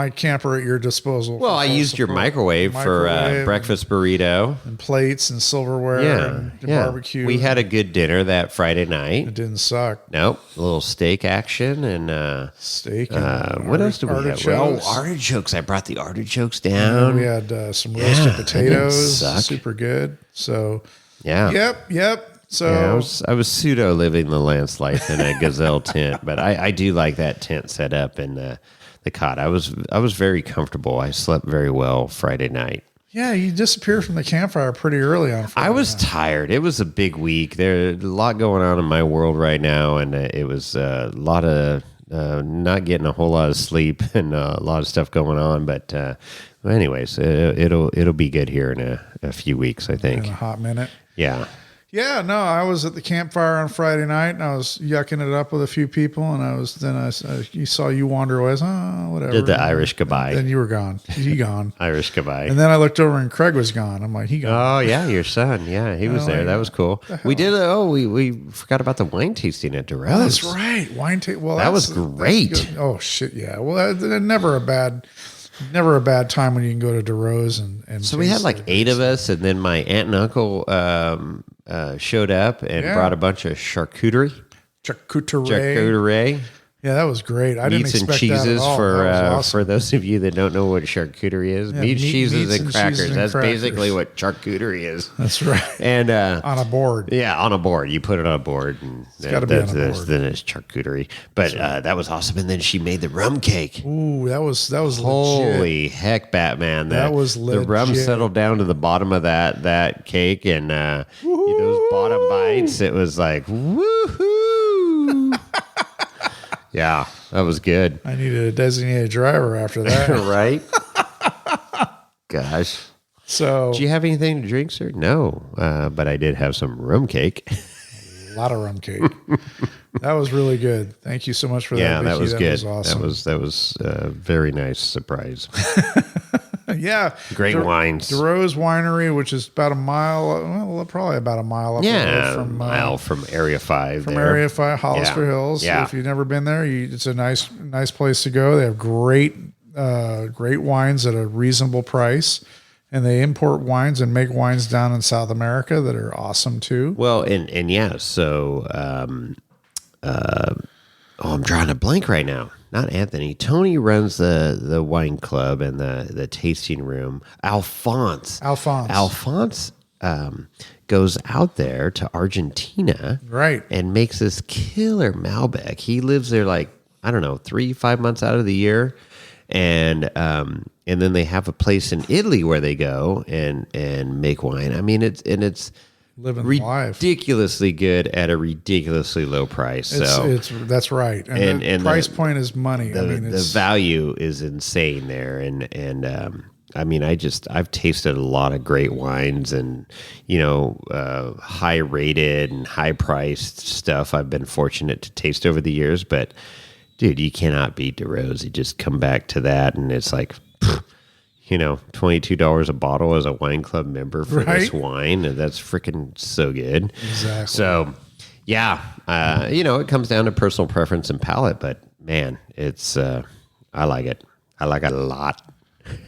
camper at your disposal.
Well, I used your microwave for breakfast burrito
and plates and silverware and barbecue.
We had a good dinner that Friday night.
It didn't suck.
Nope, a little steak action and
steak. And
what else did we have? Oh, artichokes! I brought the artichokes down.
And we had some roasted potatoes. Super good. So
yeah.
Yep. So
I was pseudo living the Lance life in a gazelle tent, but I do like that tent set up and the cot. I was very comfortable. I slept very well Friday night.
yeah, you disappeared from the campfire pretty early on Friday
I was
night.
tired. It was a big week. There's a lot going on in my world right now, and it was a lot of not getting a whole lot of sleep and a lot of stuff going on. But anyways, it'll be good here in a few weeks, I think.
In a hot minute.
Yeah.
Yeah, no, I was at the campfire on Friday night, and I was yucking it up with a few people, and you saw you wander away. I was, oh, whatever.
Did the Irish goodbye.
Then you were gone. You gone.
Irish goodbye.
And then I looked over, and Craig was gone. I'm like, he gone.
Oh yeah, your son. Yeah, he was there. That was cool. We did. We forgot about the wine tasting at DeRose.
Oh, that's right. Wine taste. Well,
that was great.
Oh shit, yeah. Well, never a bad time when you can go to DeRose and.
So we had like 8 of us, and then my aunt and uncle showed up and brought a bunch of charcuterie.
Yeah, that was great. I
meats
didn't expect
and cheeses
that at all.
for
Awesome.
for those of you that don't know what charcuterie is.
Yeah,
meats, cheeses, and
cheeses
crackers.
and
That's
crackers.
basically what charcuterie is.
That's right.
And
On a board.
Yeah, on a board. You put it on a board, and
gotta be on a board.
then it's charcuterie. But that was awesome. And then she made the rum cake.
Ooh, that was
Holy
legit.
heck, Batman!
That was
the rum
legit.
settled down to the bottom of that cake, and those bottom bites. It was like woohoo! Yeah, that was good.
I needed a designated driver after that.
Right? Gosh.
So
Did you have anything to drink, sir? No, but I did have some rum cake.
a lot of rum cake. That was really good. Thank you so much for that.
Yeah, that
Vicky.
was good.
Was awesome.
That was a very nice surprise.
Yeah.
Great wines.
DeRose Winery, which is about a mile, well, probably about a mile up the road
From
from
Area 5
from
there.
Area 5, Hollister
Yeah.
Hills.
Yeah.
If you've never been there, it's a nice place to go. They have great wines at a reasonable price. And they import wines and make wines down in South America that are awesome too.
Well, and yeah, so I'm drawing a blank right now. Not Anthony. Tony runs the wine club and the tasting room. Alphonse goes out there to Argentina,
Right.
and makes this killer Malbec. He lives there like, I don't know, 3-5 months out of the year, and then they have a place in Italy where they go and make wine. I mean, it's
Living life.
ridiculously good at a ridiculously low price.
That's right. And the price point is money.
The value is insane there, and I mean, I've tasted a lot of great wines, and high rated and high priced stuff I've been fortunate to taste over the years. But dude, you cannot beat DeRose. You just come back to that, and it's like, $22 a bottle as a wine club member for this wine. And that's freaking so good.
Exactly.
So, yeah, it comes down to personal preference and palate, but man, it's, I like it. I like it a lot.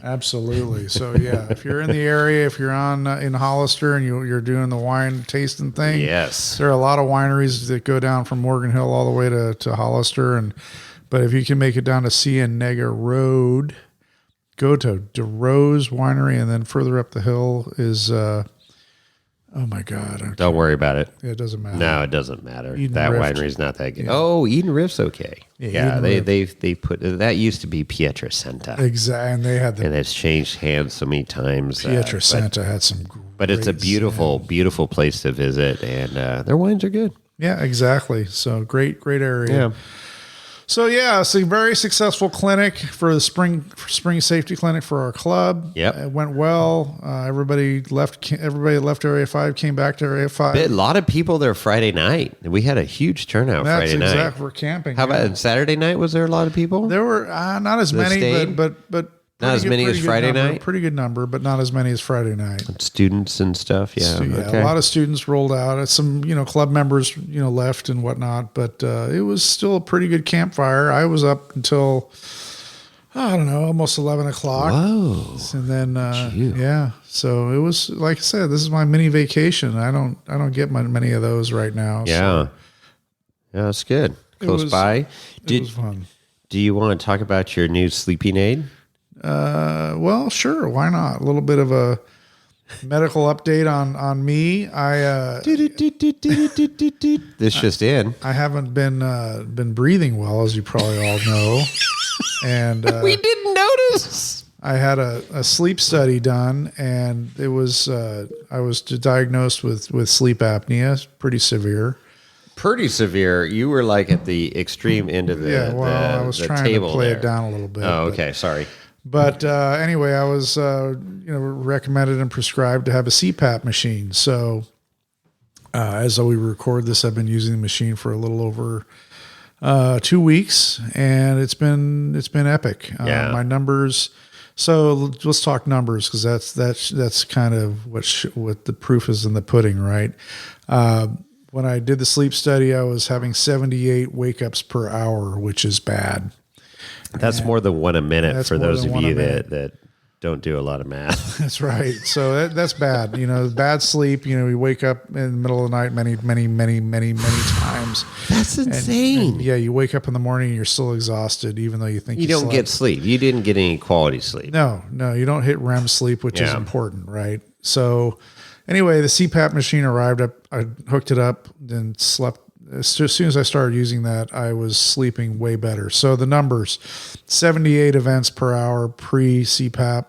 Absolutely. So yeah, if you're in the area, if you're in Hollister and you're doing the wine tasting thing,
Yes.
there are a lot of wineries that go down from Morgan Hill all the way to Hollister, but if you can make it down to Cienega Road, go to DeRose Winery, and then further up the hill is oh my God!
Don't worry about it.
It doesn't matter.
No, it doesn't matter.
Eden
That
Rift.
winery's not that good.
Yeah.
Oh, Eden Rift's okay.
Yeah, Eden
they put that used to be Pietrasanta.
Exactly, and they had
And it's changed hands so many times.
Pietrasanta had some.
But it's a
great
beautiful, beautiful place to visit, and their wines are good.
Yeah, exactly. So great area.
Yeah.
So yeah, it's a very successful clinic for the spring safety clinic for our club.
Yep.
It went well. Everybody left Area 5, came back to Area 5.
A lot of people there Friday night. We had a huge turnout
That's
Friday night.
exactly for camping.
How about Saturday night? Was there a lot of people?
There were not as many,
stayed?
but
Not as many as Friday night?
Pretty good number, but not as many as Friday night.
Students and stuff. Yeah.
So,
Okay.
a lot of students rolled out. Some, club members, left and whatnot, but it was still a pretty good campfire. I was up until, I don't know, almost 11 o'clock.
Whoa.
And then,
Gee.
yeah, so it was, like I said, this is my mini vacation. I don't get many of those right now.
Yeah.
So
Yeah, that's good. Close
was-
by.
it was fun.
Do you want to talk about your new sleeping aid?
Well, sure. Why not? A little bit of a medical update on me.
This just in.
I haven't been breathing well, as you probably all know, and
We didn't notice.
I had a sleep study done, and it was I was diagnosed with sleep apnea, pretty severe.
Pretty severe. You were like at the extreme end of the
I was trying to play it down a little bit.
Oh, okay. Sorry.
But anyway, I was recommended and prescribed to have a CPAP machine. So as we record this, I've been using the machine for a little over 2 weeks, and it's been epic. My numbers. So let's talk numbers, because that's kind of what the proof is in the pudding, right? When I did the sleep study, I was having 78 wake ups per hour, which is bad.
That's more than one a minute for those of you that don't do a lot of math.
That's right. So that's bad. Bad sleep. We wake up in the middle of the night many times.
That's insane.
And you wake up in the morning and you're still exhausted, even though you think
you don't
slept.
get sleep. You didn't get any quality sleep.
No, you don't hit REM sleep, which is important, right? So anyway, the CPAP machine arrived. I hooked it up, then slept. As soon as I started using that, I was sleeping way better. So the numbers, 78 events per hour pre-CPAP.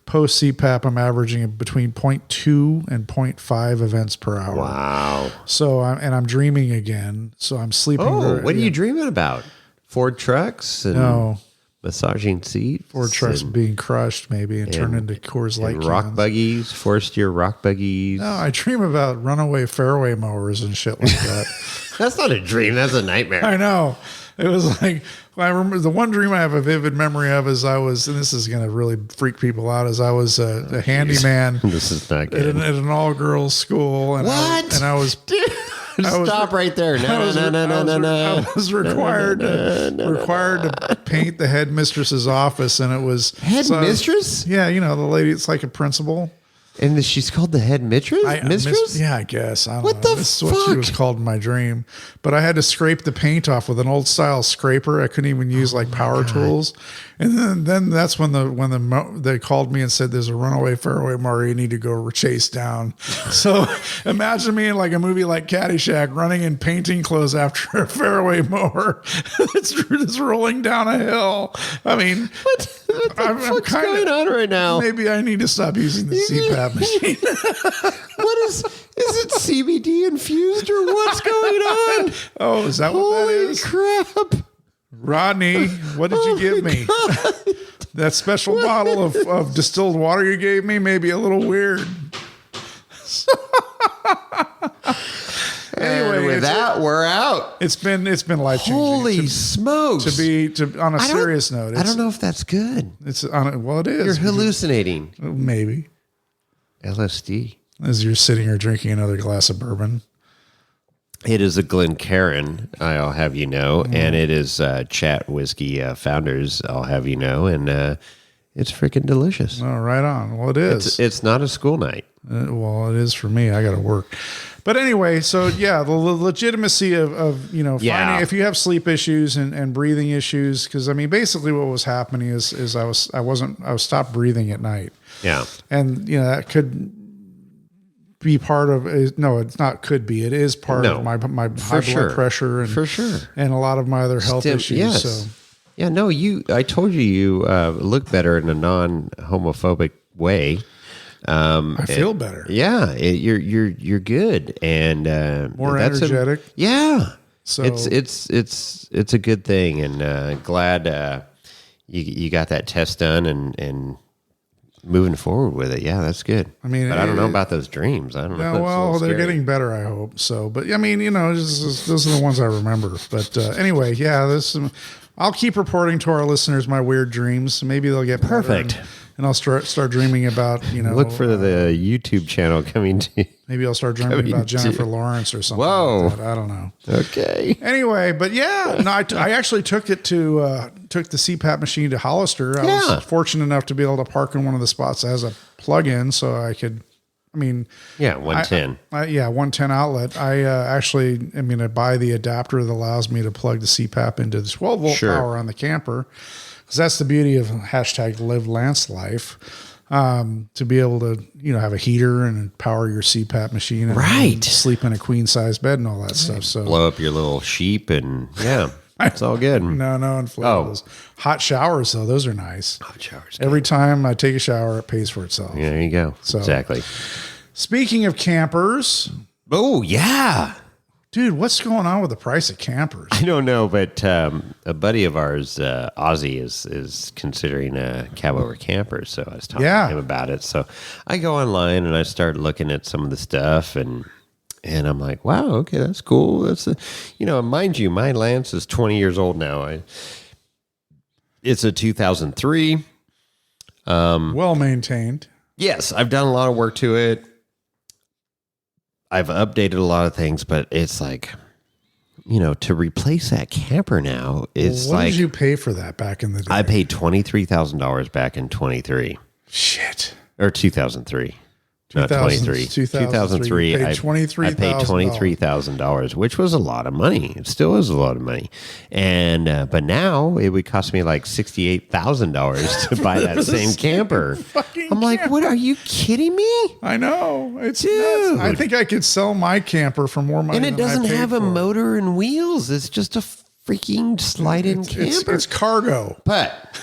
Post-CPAP, I'm averaging between 0.2 and 0.5 events per hour.
Wow.
So I'm dreaming again. So I'm sleeping.
What are you dreaming about? Ford trucks and massaging seats?
Ford trucks being crushed maybe and turned into Coors Light cans.
Rock buggies, first-year rock buggies.
No, I dream about runaway fairway mowers and shit like that.
That's not a dream. That's a nightmare.
I know. It was like, I remember the one dream I have a vivid memory of is I was, and this is going to really freak people out, is I was a handyman.
This is not good.
At an all-girls school. And
What?
I was...
Stop right there. No.
I was required to paint the headmistress's office, and it was...
Headmistress?
Yeah, the lady, it's like a principal.
And she's called the head mistress? Mistress?
I guess. I don't
what
know.
the
This
fuck?
is what she was called in my dream. But I had to scrape the paint off with an old style scraper. I couldn't even use power tools. And then that's when they called me and said, "There's a runaway fairway mower you need to go chase down." So imagine me in like a movie like Caddyshack running in painting clothes after a fairway mower that's rolling down a hill. I mean,
What's going on right now?
Maybe I need to stop using the CPAP machine.
What is it CBD infused or what's going on?
Oh, is that what that is?
Holy crap.
Rodney, what did you give me? That special bottle of distilled water you gave me may be a little weird.
Anyway, with that, we're out.
It's been life changing.
Holy smokes!
On a serious note,
I don't know if that's good.
It's well, it is.
You're hallucinating.
Maybe
LSD.
As you're sitting here drinking another glass of bourbon.
It is a Glencairn, I'll have you know, and it is Chat Whiskey Founders, I'll have you know, and it's freaking delicious.
Oh, right on. Well, it is.
It's not a school night.
Well, it is for me. I got to work. But anyway, so yeah, the legitimacy of finding, if you have sleep issues and breathing issues, because I mean, basically what was happening is I was stopped breathing at night.
Yeah,
and that could be part of it is part of my high blood pressure and
for sure,
and a lot of my other health issues.
Yes.
So
yeah, no, I told you look better in a non-homophobic way.
I feel better.
Yeah, you're good and
more energetic.
So it's a good thing, and glad you got that test done and moving forward with it. Yeah, that's good. I mean, but I don't know about those dreams. I don't know.
Well, they're getting better, I hope so. But I mean, those are the ones I remember. But anyway, yeah, I'll keep reporting to our listeners my weird dreams. Maybe they'll get
perfect.
And I'll start dreaming about,
look for the YouTube channel coming to.
Maybe I'll start dreaming about Jennifer Lawrence or something.
Whoa.
Like that. I don't know.
Okay.
Anyway, but yeah, no, I actually took the CPAP machine to Hollister. I was fortunate enough to be able to park in one of the spots that has a plug-in, so I could. I mean,
110.
110 outlet. I buy the adapter that allows me to plug the CPAP into the 12 volt power on the camper. Because that's the beauty of #LiveLanceLife. to be able to, have a heater and power your CPAP machine and sleep in a queen size bed and all that stuff. So
blow up your little sheep and it's all good.
No, inflatables. Hot showers though. Those are nice.
Hot showers.
Every time I take a shower, it pays for itself.
Yeah, there you go.
So,
exactly.
Speaking of campers.
Oh yeah.
Dude, what's going on with the price of campers?
I don't know, but a buddy of ours, Ozzy, is considering a cab over camper. So I was talking to him about it. So I go online and I start looking at some of the stuff, and I'm like, wow, okay, that's cool. That's mind you, my Lance is 20 years old now. It's a 2003.
Well maintained.
Yes, I've done a lot of work to it. I've updated a lot of things, but it's like, to replace that camper now is
what did you pay for that back in the day?
I paid $23,000 back in 23.
Shit.
Or 2003. Not 23. 2003.
I paid
$23,000, which was a lot of money. It still is a lot of money. And but now it would cost me like $68,000 to buy that same camper. I'm like, what? Are you kidding me?
I know. It's nuts. I think I could sell my camper for more money.
And it doesn't have a motor and wheels. It's just a freaking slide-in camper.
It's cargo.
But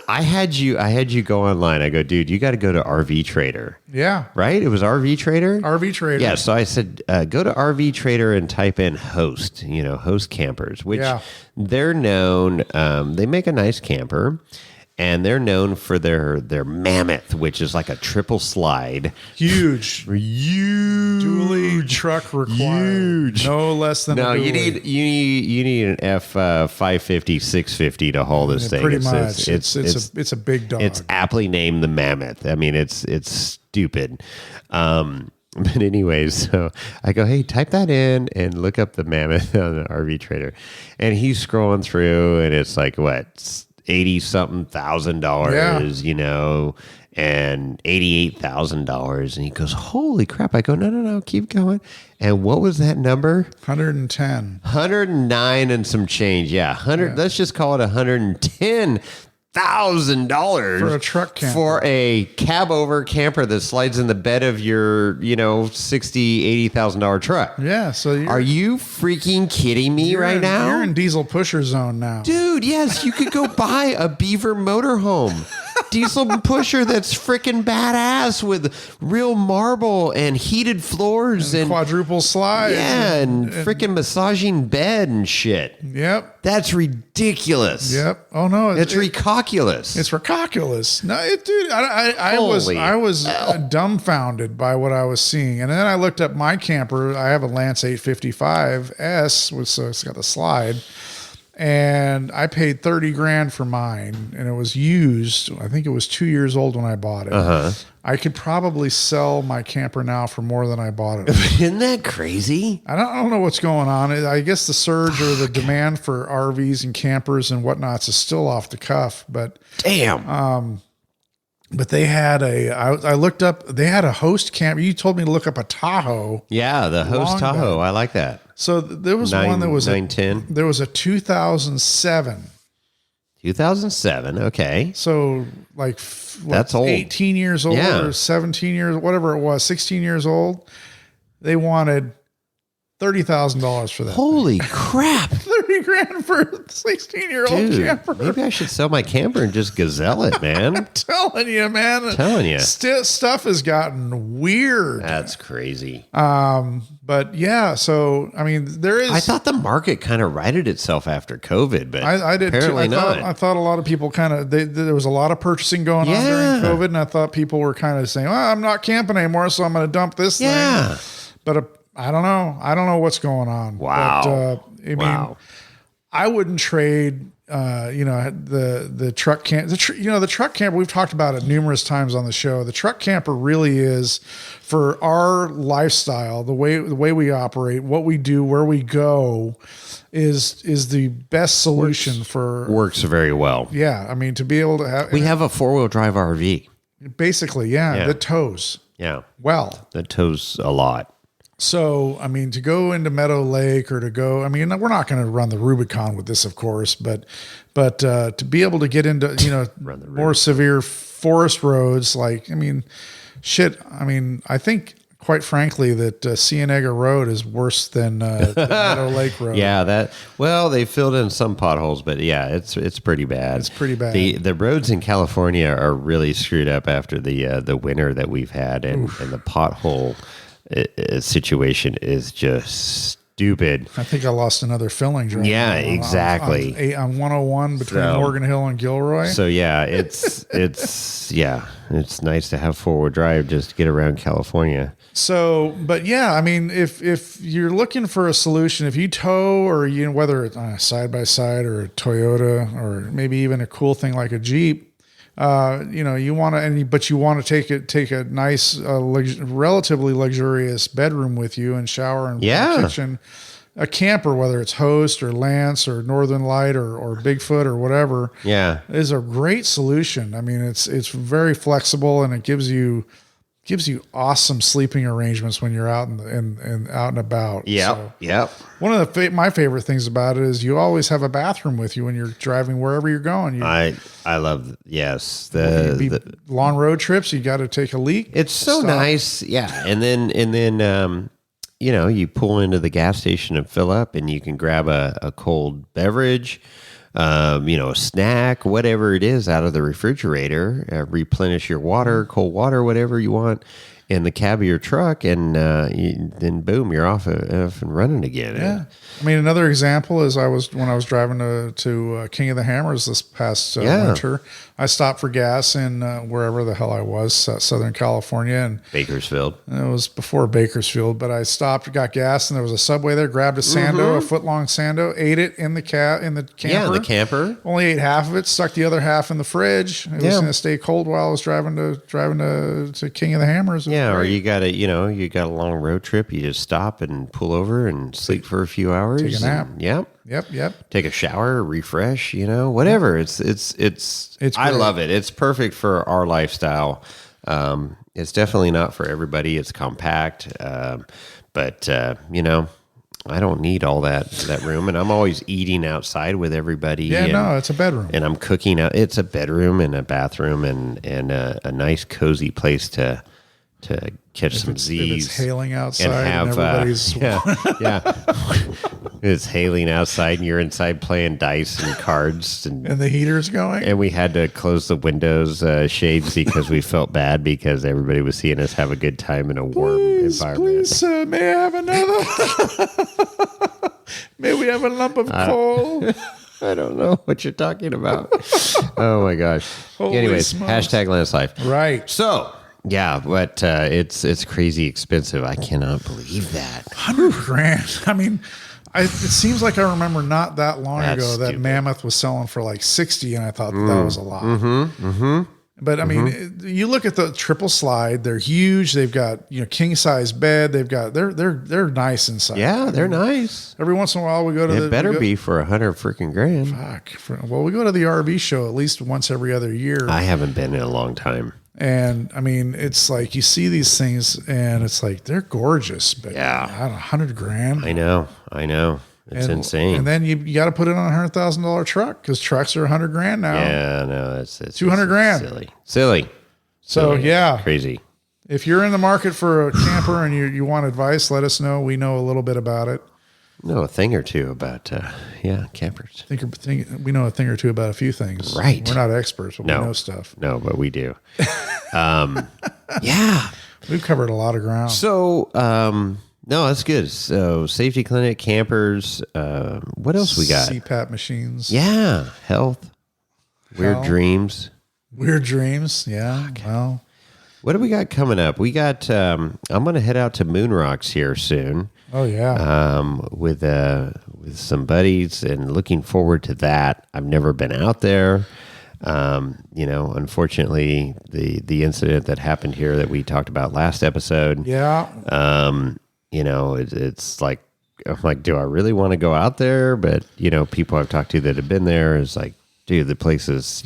I had you go online. I go, dude, you got to go to RV Trader.
Yeah.
Right? It was RV Trader?
RV Trader.
Yeah. So I said, go to RV Trader and type in host, host campers, which they're known. They make a nice camper. And they're known for their Mammoth, which is like a triple slide.
Huge. Dually truck required.
Huge.
No less than a dually.
You need an F550, 650 to haul this thing.
Pretty much. It's a big dog.
It's aptly named the Mammoth. I mean, it's stupid. But anyways, so I go, hey, type that in and look up the Mammoth on the RV Trader. And he's scrolling through and it's like, what? $80-something thousand, and $88,000. And he goes, holy crap. I go, no, keep going. And what was that number?
110.
109 and some change. Yeah. Let's just call it $110,000
for a truck camper.
For a cab over camper that slides in the bed of your, $80,000 truck.
Yeah. So
are you freaking kidding me right now?
You're in diesel pusher zone now.
Dude, yes, you could go buy a Beaver motorhome. Diesel pusher that's freaking badass with real marble and heated floors and
quadruple slides.
Yeah, and freaking massaging bed and shit.
Yep.
That's ridiculous.
Yep. Oh no,
it's recalculous.
It's recalculous. No, dude, I was dumbfounded by what I was seeing, and then I looked up my camper. I have a Lance 855S, so it's got a slide. And I paid $30,000 for mine, and it was used. I think it was 2 years old when I bought it. I could probably sell my camper now for more than I bought it.
Isn't that crazy?
I don't know what's going on. I guess the surge or the demand for RVs and campers and whatnots is still off the cuff. But
damn.
But they had I looked up, they had a host camper. You told me to look up a Tahoe.
Yeah, the host Tahoe. I like that.
So there was one that was
910.
There was a 2007.
2007. Okay.
So
that's old.
18 years old or 17 years, whatever it was, 16 years old. They wanted $30,000 for that.
Holy crap.
$30,000 for a 16-year-old camper.
Maybe I should sell my camper and just gazelle it, man.
I'm telling you, man. Stuff has gotten weird.
That's crazy.
But yeah, so I mean, there is.
I thought the market kind of righted itself after COVID, but
I did
apparently
too. I thought a lot of people there was a lot of purchasing going on during COVID, and I thought people were kind of saying, "Well, I'm not camping anymore, so I'm going to dump this thing." But I don't know. I don't know what's going on.
Wow.
But, I mean, I wouldn't trade, the truck camp. The truck camper. We've talked about it numerous times on the show. The truck camper really is for our lifestyle, the way we operate, what we do, where we go, is the best solution
works very well.
Yeah, I mean, to be able to have.
We have a 4-wheel drive RV.
Basically, that tows.
Yeah.
Well,
that tows a lot.
So, I mean, to go into Meadow Lake or to go, I mean, we're not going to run the Rubicon with this, of course, but to be able to get into, more severe forest roads, I think, quite frankly, that Cienega Road is worse than Meadow Lake Road.
Yeah, they filled in some potholes, but yeah, it's pretty bad.
It's pretty bad.
The roads in California are really screwed up after the winter that we've had, and the pothole situation is just stupid.
I think I lost another filling driving.
Yeah, exactly.
On 101 between Morgan Hill and Gilroy.
So yeah, it's nice to have 4-wheel drive just to get around California.
So, but yeah, I mean, if you're looking for a solution, if you tow or whether it's on a side by side or a Toyota or maybe even a cool thing like a Jeep, you want to, but you want to take a nice, relatively luxurious bedroom with you and shower and kitchen. A camper, whether it's Host or Lance or Northern Light or Bigfoot or whatever, is a great solution. I mean, it's very flexible and it gives you awesome sleeping arrangements when you're out and out and about.
Yeah.
One of my favorite things about it is you always have a bathroom with you when you're driving wherever you're going.
I love the
long road trips. You got to take a leak.
It's so nice. Yeah. And then you pull into the gas station and fill up, and you can grab a cold beverage, a snack, whatever it is out of the refrigerator, replenish your water, cold water, whatever you want in the cab of your truck. And then boom, you're off and running again.
Yeah. I mean, another example is when I was driving to King of the Hammers this past winter, I stopped for gas in wherever the hell I was, Southern California, and
Bakersfield.
It was before Bakersfield, but I stopped, got gas, and there was a Subway there. Grabbed a Sando, a foot-long Sando, ate it in the camper.
Yeah, in the camper.
Only ate half of it. Stuck the other half in the fridge. It was going to stay cold while I was driving to King of the Hammers.
Yeah, or you got a long road trip. You just stop and pull over and sleep for a few hours.
Take a nap.
Yep. Take a shower, refresh, whatever. It's I love it. It's perfect for our lifestyle. It's definitely not for everybody. It's compact. But I don't need all that room, and I'm always eating outside with everybody.
Yeah, it's a bedroom.
And I'm cooking out. It's a bedroom and a bathroom and a nice cozy place to catch some Z's.
If it's hailing outside
and have,
everybody's...
It's hailing outside and you're inside playing dice and cards. And
the heater's going.
And we had to close the windows shades because we felt bad because everybody was seeing us have a good time in a warm environment.
Please, may I have another? May we have a lump of coal?
I don't know what you're talking about. Oh, my gosh. Anyways,
smokes.
#Lance Life.
Right.
So... yeah, but it's crazy expensive. I cannot believe that.
$100,000. I mean, it seems like I remember not that long ago that Mammoth was selling for like 60, and I thought that was a lot. But I mean, you look at the triple slide; they're huge. They've got king size bed. They're nice inside.
Yeah, they're nice.
Every once in a while, we go to
it better be for $100,000.
Fuck. Well, we go to the RV show at least once every other year.
I haven't been in a long time.
And I mean, it's like you see these things, and it's like they're gorgeous, but I don't know, $100,000. I know, it's insane. And then you got to put it on $100,000 truck because trucks are $100,000 now.
Yeah, no, it's
$200,000.
Silly.
So yeah,
crazy.
If you're in the market for a camper and you want advice, let us know. We know a little bit about it.
Know a thing or two about campers.
We know a thing or two about a few things.
Right.
We're not experts, but we know stuff.
No, but we do. Yeah.
We've covered a lot of ground.
So, no, that's good. So, safety clinic, campers. What else we got?
CPAP machines.
Yeah. Health. Weird dreams.
Weird dreams. Yeah. Okay. Well,
what do we got coming up? We got, I'm going to head out to Moon Rocks here soon.
Oh yeah.
With some buddies and looking forward to that. I've never been out there. Unfortunately the incident that happened here that we talked about last episode.
Yeah.
It's like, I'm like, do I really want to go out there? But, people I've talked to that have been there is like, dude, the place is,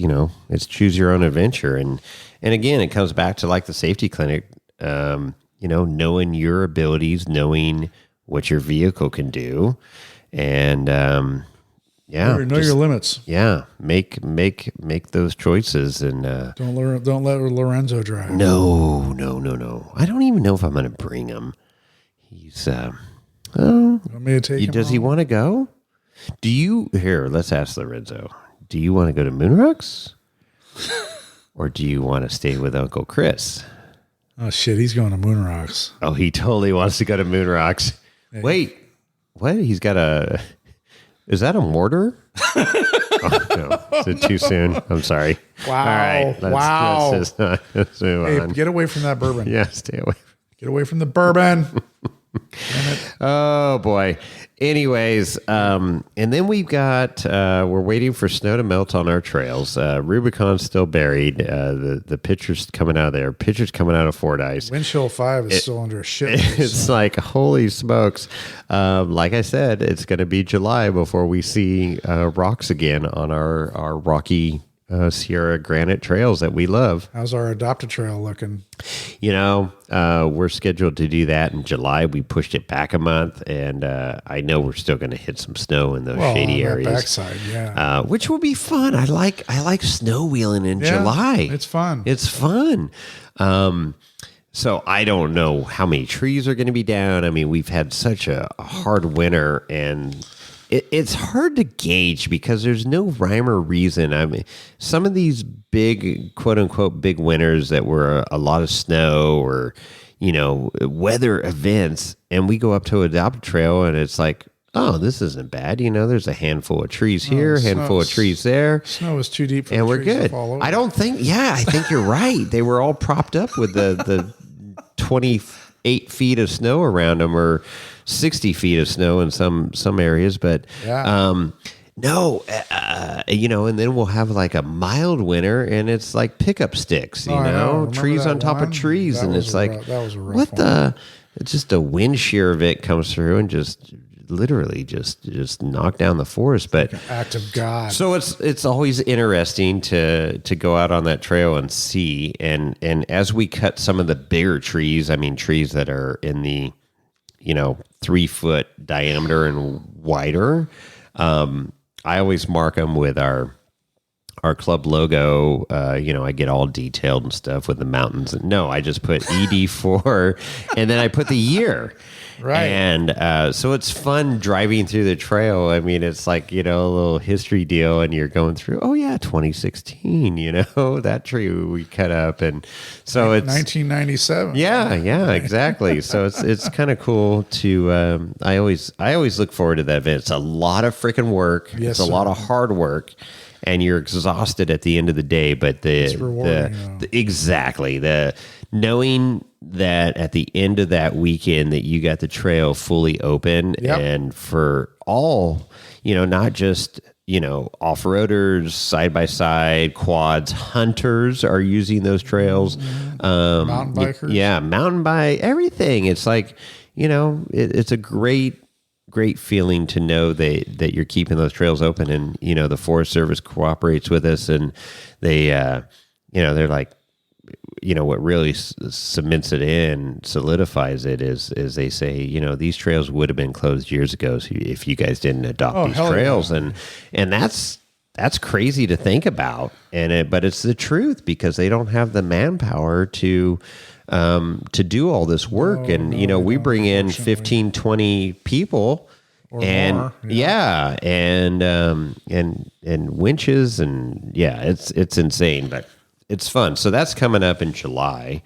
it's choose your own adventure. And again, it comes back to like the safety clinic, knowing your abilities, knowing what your vehicle can do. And, Yeah.
Know your limits.
Yeah. Make those choices and
Don't let Lorenzo drive.
No. I don't even know if I'm going to bring him. He's
Want me to take him
does he
home?
want to go? Let's ask Lorenzo. Do you want to go to Moonrocks? Or do you want to stay with Uncle Chris?
Oh shit, he's going to Moonrocks.
Oh, he totally wants to go to Moonrocks.
Hey.
Wait, what? He's got is that a mortar? Oh, no. Is it too soon? I'm sorry.
Wow.
All right. Let's move
Hey,
on.
get away from that bourbon.
Yeah, stay away.
Get away from the bourbon. Damn it.
Oh boy. Anyways, and then we've got we're waiting for snow to melt on our trails. Rubicon's still buried. The pictures coming out of there. Pictures coming out of Fordyce.
Windshield 5 is still under a shit.
It's like holy smokes. Like I said, it's going to be July before we see rocks again on our rocky Sierra granite trails that we love.
How's our adopted trail looking?
We're scheduled to do that in July. We pushed it back a month, and I know we're still going to hit some snow in those shady
on
areas.
That backside, yeah.
Which will be fun. I like snow wheeling in July.
It's fun.
It's fun. So I don't know how many trees are going to be down. I mean, we've had such a hard winter, and it's hard to gauge because there's no rhyme or reason. I mean, some of these big, quote unquote, big winters that were a lot of snow or, weather events, and we go up to Adopt Trail and it's like, oh, this isn't bad. There's a handful of trees here, handful of trees there.
Snow is too deep for
and
the
we're
trees
good.
to fall over.
I think you're right. They were all propped up with the 28 feet of snow around them or 60 feet of snow in some areas, but no, and then we'll have like a mild winter and it's like pickup sticks, trees on top of trees. And it's like,
that was a rough
what
one.
just a wind shear of it comes through and just literally just knock down the forest. But
act of God.
So it's always interesting to go out on that trail and see. And as we cut some of the bigger trees, I mean, trees that are in the, 3-foot diameter and wider, I always mark them with our club logo. I get all detailed and stuff with the mountains. No, I just put ED4 and then I put the year.
Right.
And so it's fun driving through the trail. I mean, it's like, a little history deal and you're going through, 2016, that tree we cut up. And so it's
1997.
Yeah, exactly. So it's kind of cool to, I always look forward to that event. It's a lot of freaking work.
Yes,
it's a lot of hard work. And you're exhausted at the end of the day, but
It's rewarding,
exactly the knowing that at the end of that weekend that you got the trail fully open and for all, not just, off-roaders, side-by-side, quads, hunters are using those trails.
Mountain bikers.
Yeah, mountain bike, everything. It's like, it's a great feeling to know that you're keeping those trails open and, the Forest Service cooperates with us and they, they're like, what really cements it in, solidifies it is they say, these trails would have been closed years ago if you guys didn't adopt these trails. Yeah. And that's crazy to think about. But it's the truth because they don't have the manpower to do all this work. We bring in 15, 20 people
or
and
more,
and winches and it's insane, but it's fun. So that's coming up in July.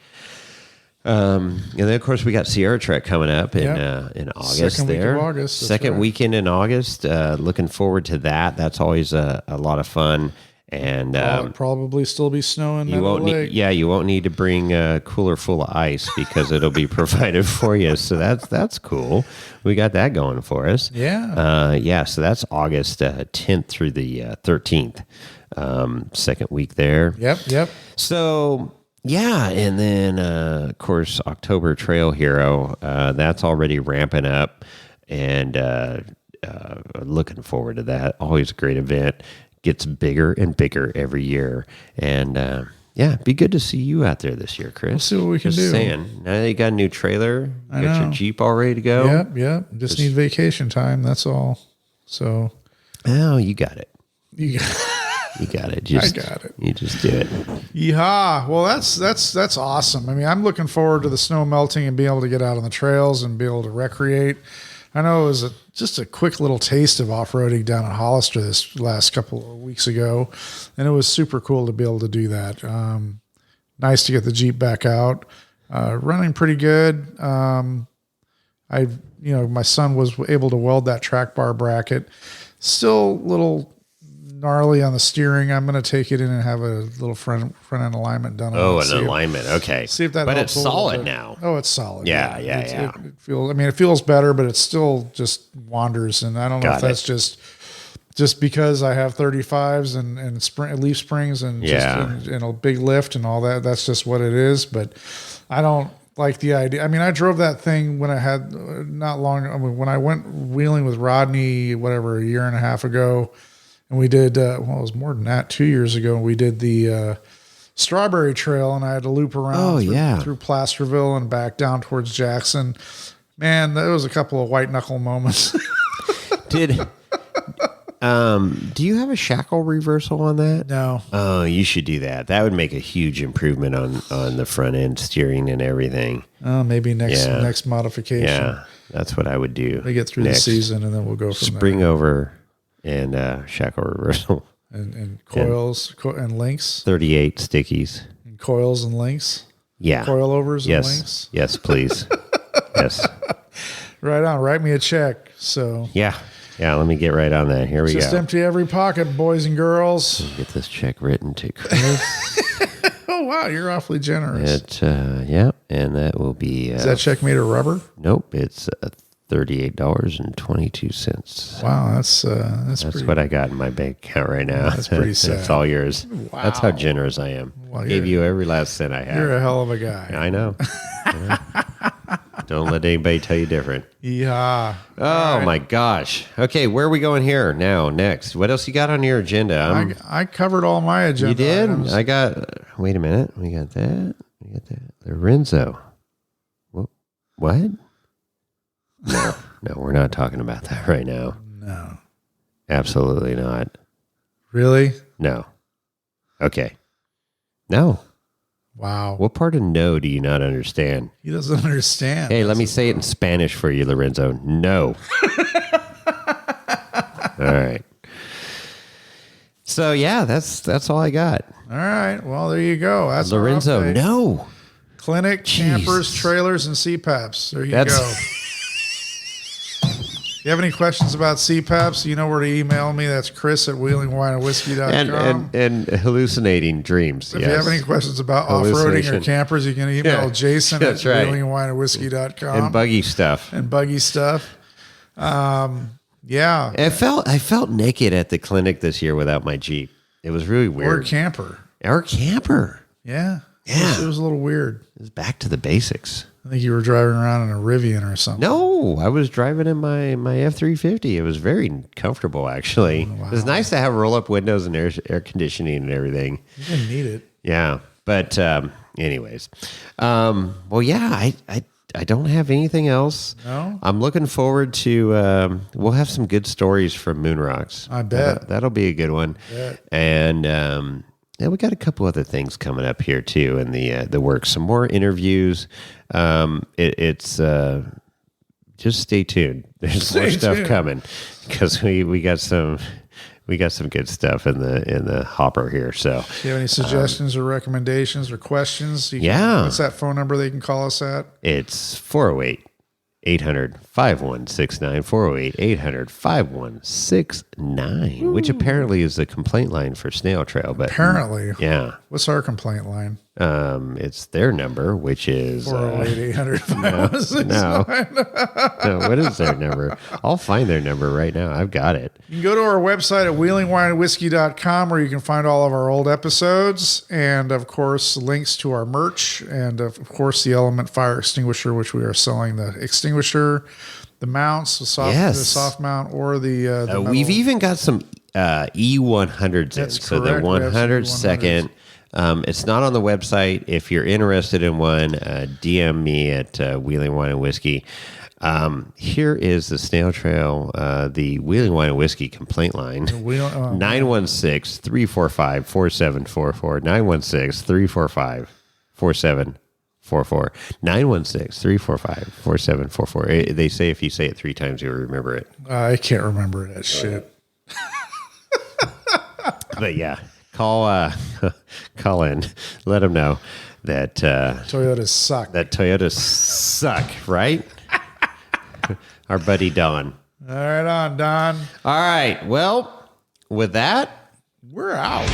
And then of course we got Sierra Trek coming up in August. Second weekend in August. Looking forward to that. That's always a lot of fun. And
probably still be snowing.
You won't need to bring a cooler full of ice because it'll be provided for you. So that's cool. We got that going for us.
Yeah.
So that's August 10th through the 13th. Second week there.
Yep.
So and then of course October Trail Hero. That's already ramping up, and looking forward to that. Always a great event. Gets bigger and bigger every year, and be good to see you out there this year, Chris.
We'll see what we can do.
Saying, now that you got a new trailer, you got your Jeep all ready to go.
Yep. Just need vacation time. That's all. So
Oh, you got it.
You
got it.
I got it.
You just do it.
Yeah. Well, that's awesome. I mean, I'm looking forward to the snow melting and being able to get out on the trails and be able to recreate. I know it was just a quick little taste of off-roading down at Hollister this last couple of weeks ago, and it was super cool to be able to do that. Nice to get the Jeep back out, running pretty good. My son was able to weld that track bar bracket. Still a little gnarly on the steering. I'm going to take it in and have a little front end alignment done.
Oh, an alignment. Okay.
See if that.
But
helps
it's solid now.
Oh, it's solid.
Yeah.
It feels better, but it still just wanders, and I don't know if that's just because I have 35s and leaf springs and and a big lift and all that. That's just what it is. But I don't like the idea. I mean, I drove that thing when I had when I went wheeling with Rodney, a year and a half ago, and we did, it was more than that, 2 years ago, and we did the Strawberry Trail, and I had to loop around through Placerville and back down towards Jackson. Man, that was a couple of white knuckle moments.
Do you have a shackle reversal on that?
No.
Oh, you should do that. That would make a huge improvement on the front end steering and everything.
Maybe next modification.
Yeah, that's what I would do.
We get through the season, and then we'll go from
spring over and shackle reversal.
And coils and links.
38 stickies.
And coils and links.
Yeah.
Coilovers and links.
Yes, please. Yes.
Right on. Write me a check. So.
Yeah. Yeah, let me get right on that. Here we go.
Just empty every pocket, boys and girls.
Get this check written to Chris.
Oh, wow. You're awfully generous.
And that will be...
Is that check made of rubber?
Nope. It's $38.22.
Wow, that's pretty,
what I got in my bank account right now.
That's pretty sad.
It's all yours.
Wow.
That's how generous I am.
Well,
Gave you every last cent I have.
You're a hell of a guy.
I know. Don't let anybody tell you different.
Yeah.
Oh, my gosh. Okay, where are we going here now, next? What else you got on your agenda?
I covered all my agenda.
You did?
items.
I got... Wait a minute. We got that. Lorenzo. What? No, we're not talking about that right now.
No.
Absolutely not.
Really?
No. Okay. No.
Wow.
What part of no do you not understand?
He doesn't understand.
Hey, let me say it in Spanish for you, Lorenzo. No. All right. So, yeah, that's all I got.
All right. Well, there you go. That's
Lorenzo, no.
Clinic, campers, trailers, and CPAPs. There you go. You have any questions about CPAPs, you know where to email me. That's Chris at wheelingwineandwhiskey.com.
And hallucinating dreams.
If you have any questions about off-roading or campers, you can email Jason at wheelingwineandwhiskey.com.
And buggy stuff.
Yeah.
I felt naked at the clinic this year without my Jeep. It was really weird.
Or camper. Yeah.
Yeah.
It was a little weird.
It was back to the basics.
I think you were driving around in a Rivian or something.
No, I was driving in my F-350. It was very comfortable, actually. Wow. It was nice to have roll-up windows and air conditioning and everything.
You didn't need it.
Yeah. But anyways. Well, yeah, I don't have anything else.
No?
I'm looking forward to, we'll have some good stories from Moon Rocks.
I bet.
That'll be a good one. And we got a couple other things coming up here too in the works. Some more interviews. It's just stay tuned. There's more stuff coming because we got some good stuff in the hopper here. So,
do you have any suggestions or recommendations or questions? What's that phone number they can call us at?
It's 408-800-5169, 408-800-5169, which apparently is the complaint line for Snail Trail. But
apparently,
yeah.
What's our complaint line?
It's their number, which is
408-800-5169.
No, what is their number? I'll find their number right now. I've got it.
You can go to our website at wheelingwineandwhiskey.com where you can find all of our old episodes and, of course, links to our merch and, of course, the Element Fire Extinguisher, which we are selling the extinguisher, the mounts, the soft mount, or the
we've even got some E100s
That's
in. So
correct.
the 102nd. It's not on the website. If you're interested in one, DM me at Wheeling Wine and Whiskey. Here is the Snail Trail, the Wheeling Wine and Whiskey complaint line. 916-345-4744. 916-345-4744. 916-345-4744. They say if you say it 3 times, you'll remember it.
I can't remember that shit.
But yeah, call in. Let them know that
Toyotas suck.
That Toyotas suck, right? Our buddy Don.
All right, Don.
All right. Well, with that,
we're out.